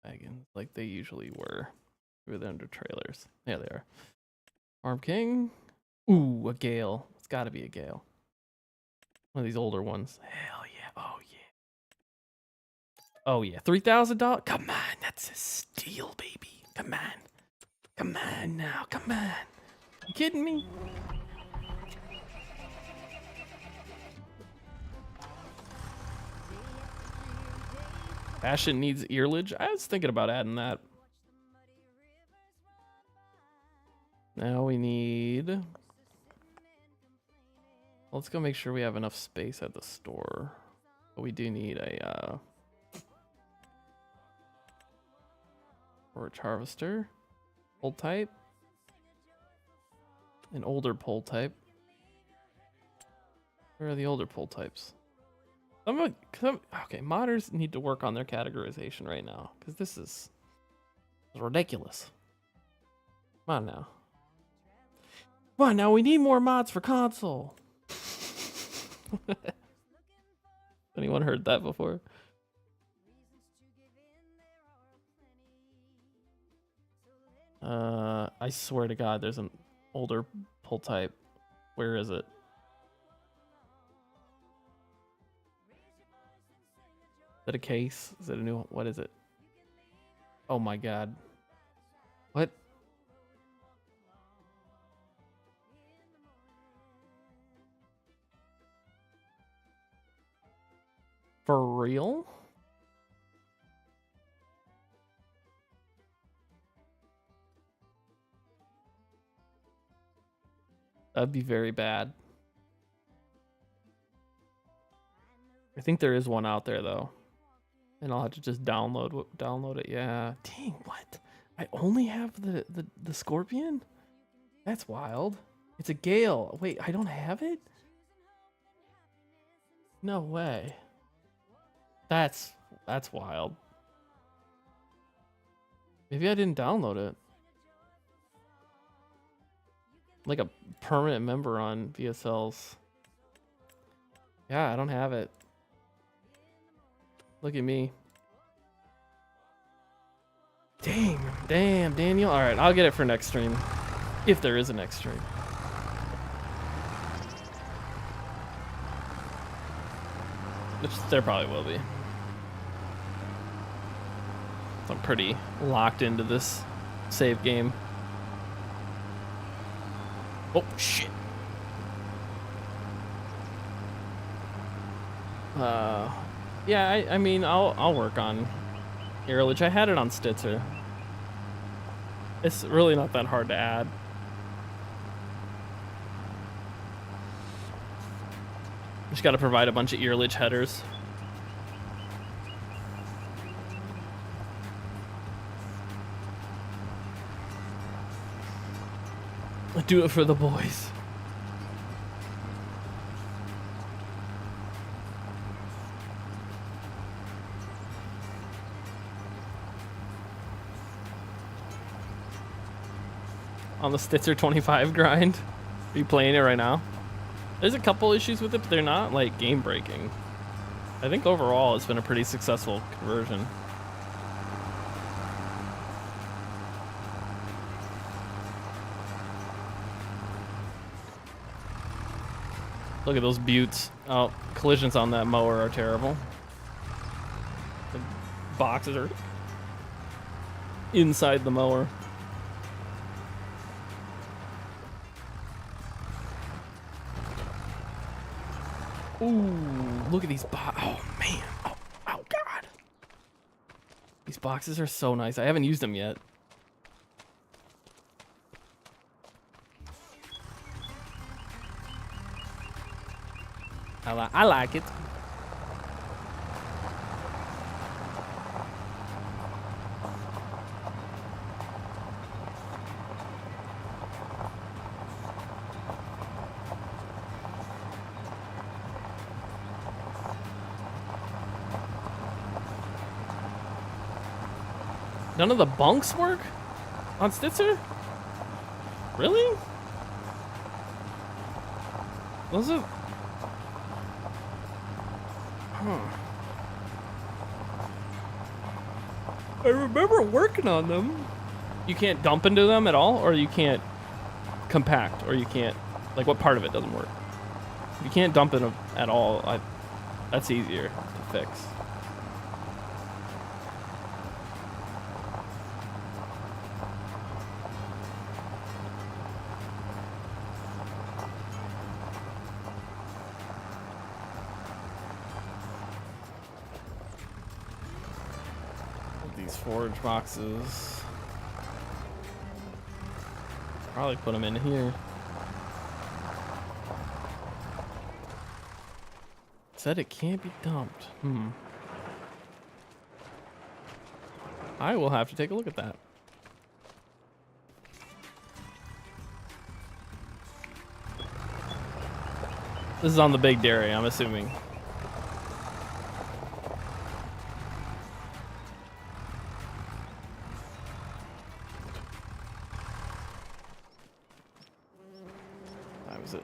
wagons like they usually were? Were they under trailers? Yeah, they are. Farm King. Ooh, a Gale. It's got to be a Gale. One of these older ones. Hell yeah. Oh yeah. Oh yeah. $3,000. Come on, that's a steal, baby. Come on. Come on now. Come on. You kidding me? Fashion needs earlage. I was thinking about adding that. Now we need. Let's go make sure we have enough space at the store. But we do need a forage harvester, pole type, an older pole type. Where are the older pole types? Okay, modders need to work on their categorization right now because this is ridiculous. Come on now. Come on now, we need more mods for console. Anyone heard that before? I swear to God, there's an older pull type. Where is it? Is it a case? Is it a new one? What is it? Oh my God. What? For real? That'd be very bad. I think there is one out there though. And I'll have to just download it. Yeah. Dang, what? I only have the Scorpion? That's wild. It's a Gale. Wait, I don't have it? No way. That's wild. Maybe I didn't download it. Like a permanent member on VSL's. Yeah, I don't have it. Look at me. Damn, Daniel. All right, I'll get it for next stream. If there is a next stream. Which there probably will be. I'm pretty locked into this save game. Oh, shit. Yeah, I mean, I'll work on Earlage. I had it on Stitzer. It's really not that hard to add. Just got to provide a bunch of Earlage headers. Do it for the boys. On the Stitzer 25 grind. Are you playing it right now? There's a couple issues with it, but they're not like game breaking. I think overall it's been a pretty successful conversion. Look at those buttes. Oh, collisions on that mower are terrible. The boxes are inside the mower. Ooh, look at these oh man. Oh God. These boxes are so nice. I haven't used them yet. I like it. None of the bunks work on Stitzer? Really? Those are... Huh. I remember working on them. You can't dump into them at all, or you can't compact, or you can't... Like, what part of it doesn't work? If you can't dump in them at all, that's easier to fix. These forage boxes. Probably put them in here. It said it can't be dumped. I will have to take a look at that. This is on the big dairy, I'm assuming. That was it.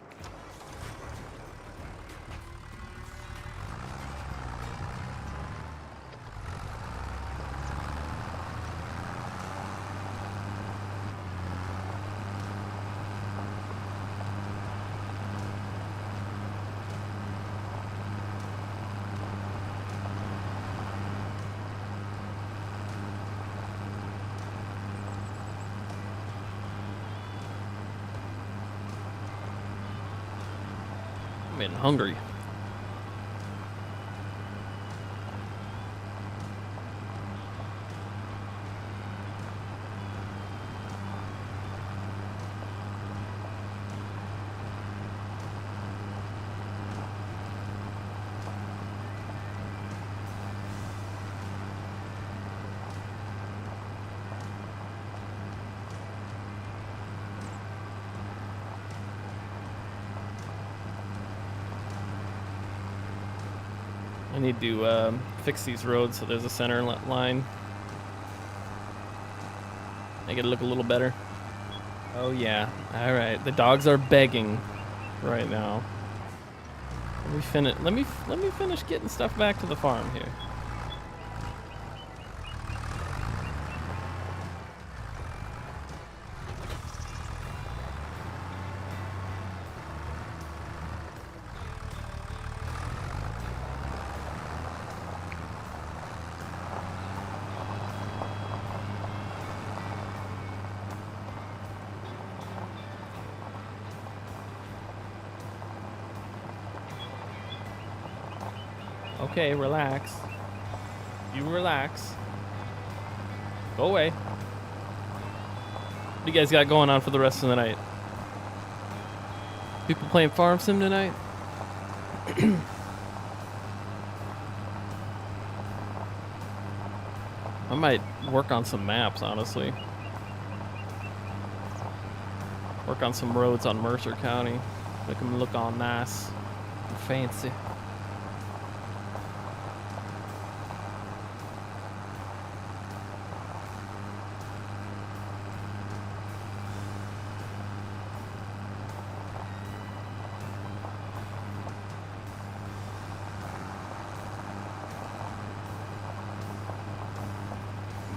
I'm getting hungry. I need to fix these roads so there's a center line. Make it look a little better. Oh yeah. All right. The dogs are begging right now. Let me finish. Let me finish getting stuff back to the farm here. Okay, relax. You relax. Go away. What do you guys got going on for the rest of the night? People playing Farm Sim tonight? I might work on some maps, honestly. Work on some roads on Mercer County. Make them look all nice and fancy.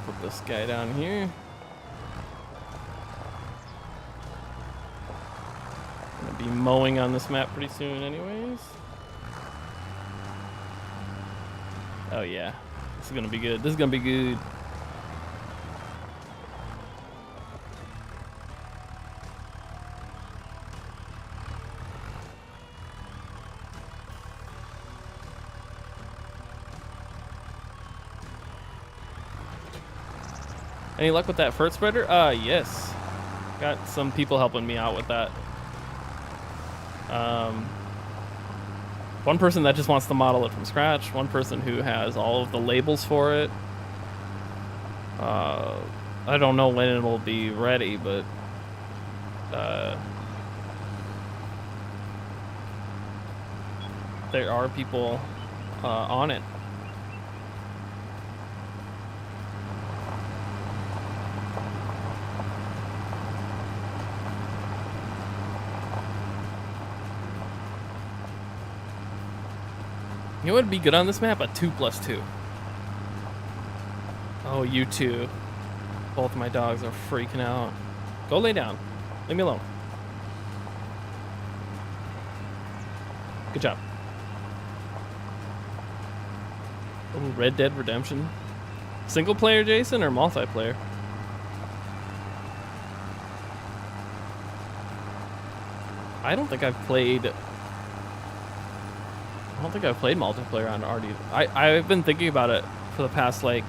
Put this guy down here. Be mowing on this map pretty soon anyways. Oh yeah, this is gonna be good. This is gonna be good. Any luck with that fert spreader? Yes. Got some people helping me out with that. One person that just wants to model it from scratch. One person who has all of the labels for it. I don't know when it'll be ready, but there are people on it. You know what would be good on this map? A 2+2. Oh, you two. Both my dogs are freaking out. Go lay down. Leave me alone. Good job. Ooh, Red Dead Redemption. Single player, Jason, or multiplayer? I don't think I've played multiplayer on RD. I've been thinking about it for the past like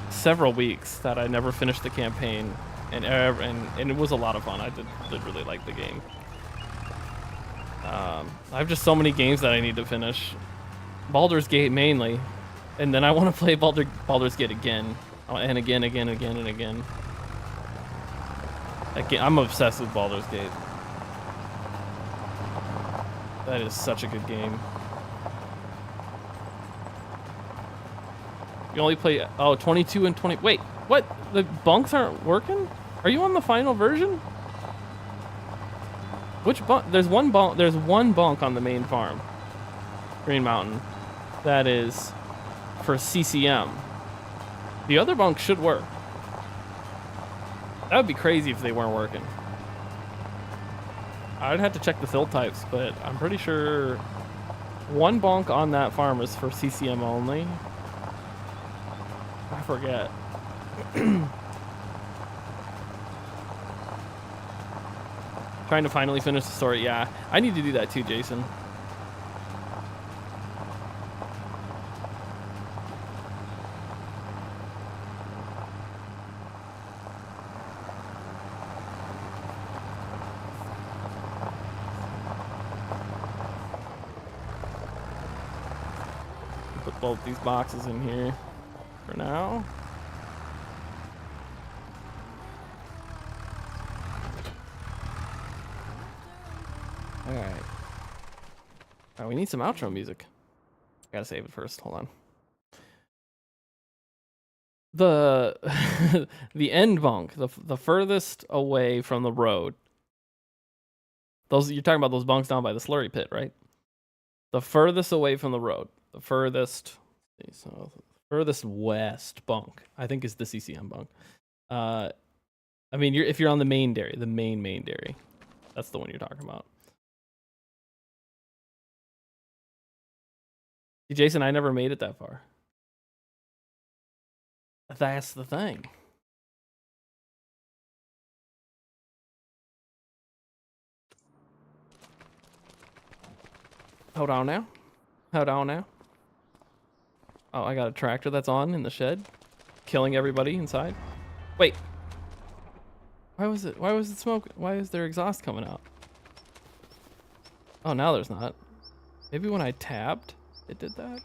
several weeks that I never finished the campaign, and it was a lot of fun. I did really like the game. I have just so many games that I need to finish. Baldur's Gate mainly, and then I want to play Baldur's Gate again, and again. I'm obsessed with Baldur's Gate. That is such a good game. You only play 22 and 20. Wait, what? The bunks aren't working? Are you on the final version? Which bunk? There's one bunk on the main farm, Green Mountain, that is for CCM. The other bunk should work. That would be crazy if they weren't working. I'd have to check the fill types, but I'm pretty sure one bunk on that farm is for CCM only. I forget. Trying to finally finish the story. Yeah, I need to do that too, Jason. Put both these boxes in here for now. All right, we need some outro music. Gotta save it first. Hold on. The the end bunk, the furthest away from the road. Those you're talking about those bunks down by the slurry pit, right? The furthest away from the road. The furthest west bunk, I think, is the CCM bunk. I mean, if you're on the main dairy, the main dairy, that's the one you're talking about. Jason, I never made it that far. That's the thing. Hold on now. Oh, I got a tractor that's on in the shed, killing everybody inside. Wait. Why was it smoking? Why is there exhaust coming out? Oh, now there's not. Maybe when I tabbed, it did that.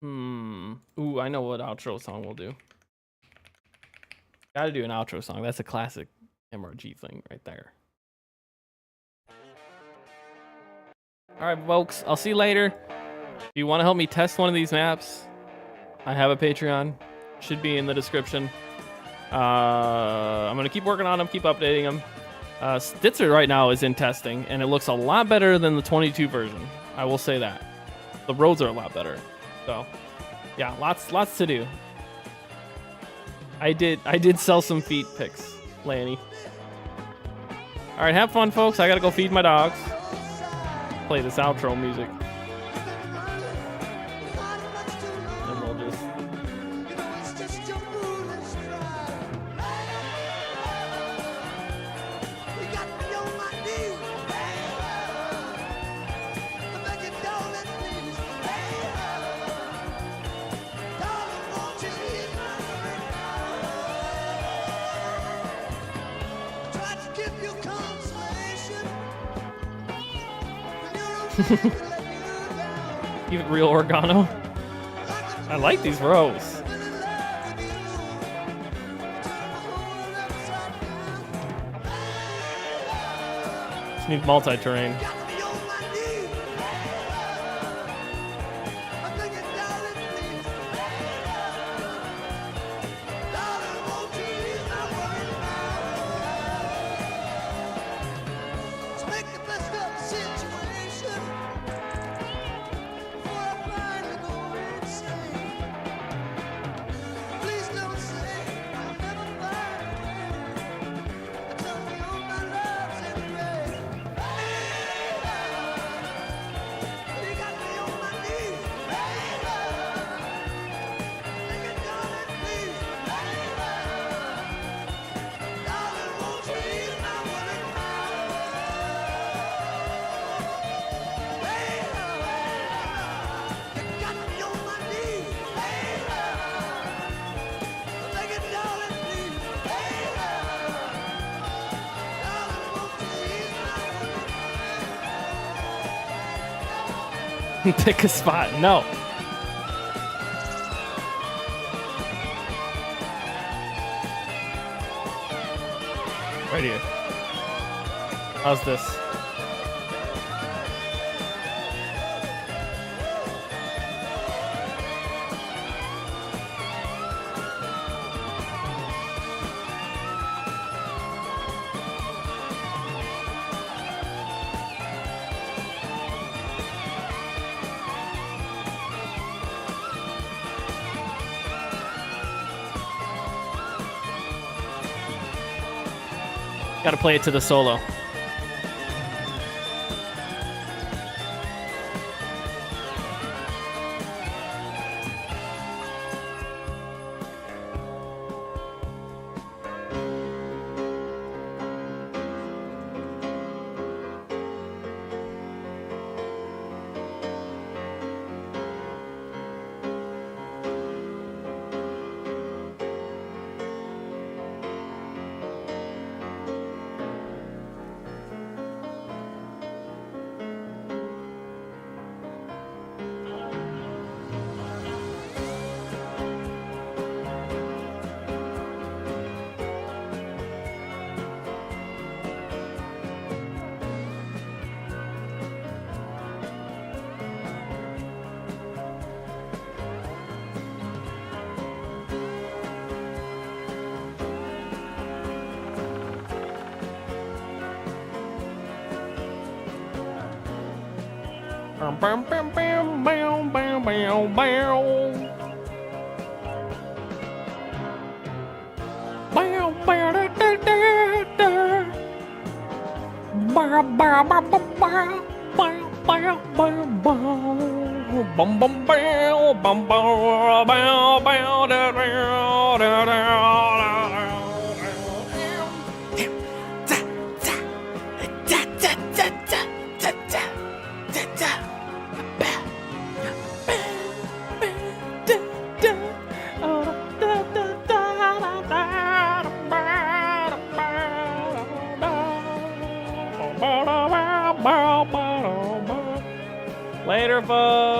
Ooh, I know what outro song we'll do. Gotta do an outro song. That's a classic MRG thing right there. Alright, folks. I'll see you later. If you want to help me test one of these maps, I have a Patreon. Should be in the description. I'm going to keep working on them, keep updating them. Stitzer right now is in testing, and it looks a lot better than the 22 version. I will say that. The roads are a lot better. So, yeah, lots to do. I did sell some feet pics, Lanny. All right, have fun, folks. I gotta go feed my dogs. Play this outro music. And we'll just. Even real Organo. I like these rows. Just need multi-terrain. Pick a spot. No. Right here. How's this? Gotta play it to the solo. Bam, bam, bam, bam, bam, bam, bam. Bam, bam, da, da, da, da. Bam, bam, bam, bam, bam. Bam, bam, bam, bam. Bum, bum, bam, bum, bam, bam, bam, da, da, da, da. Later, folks.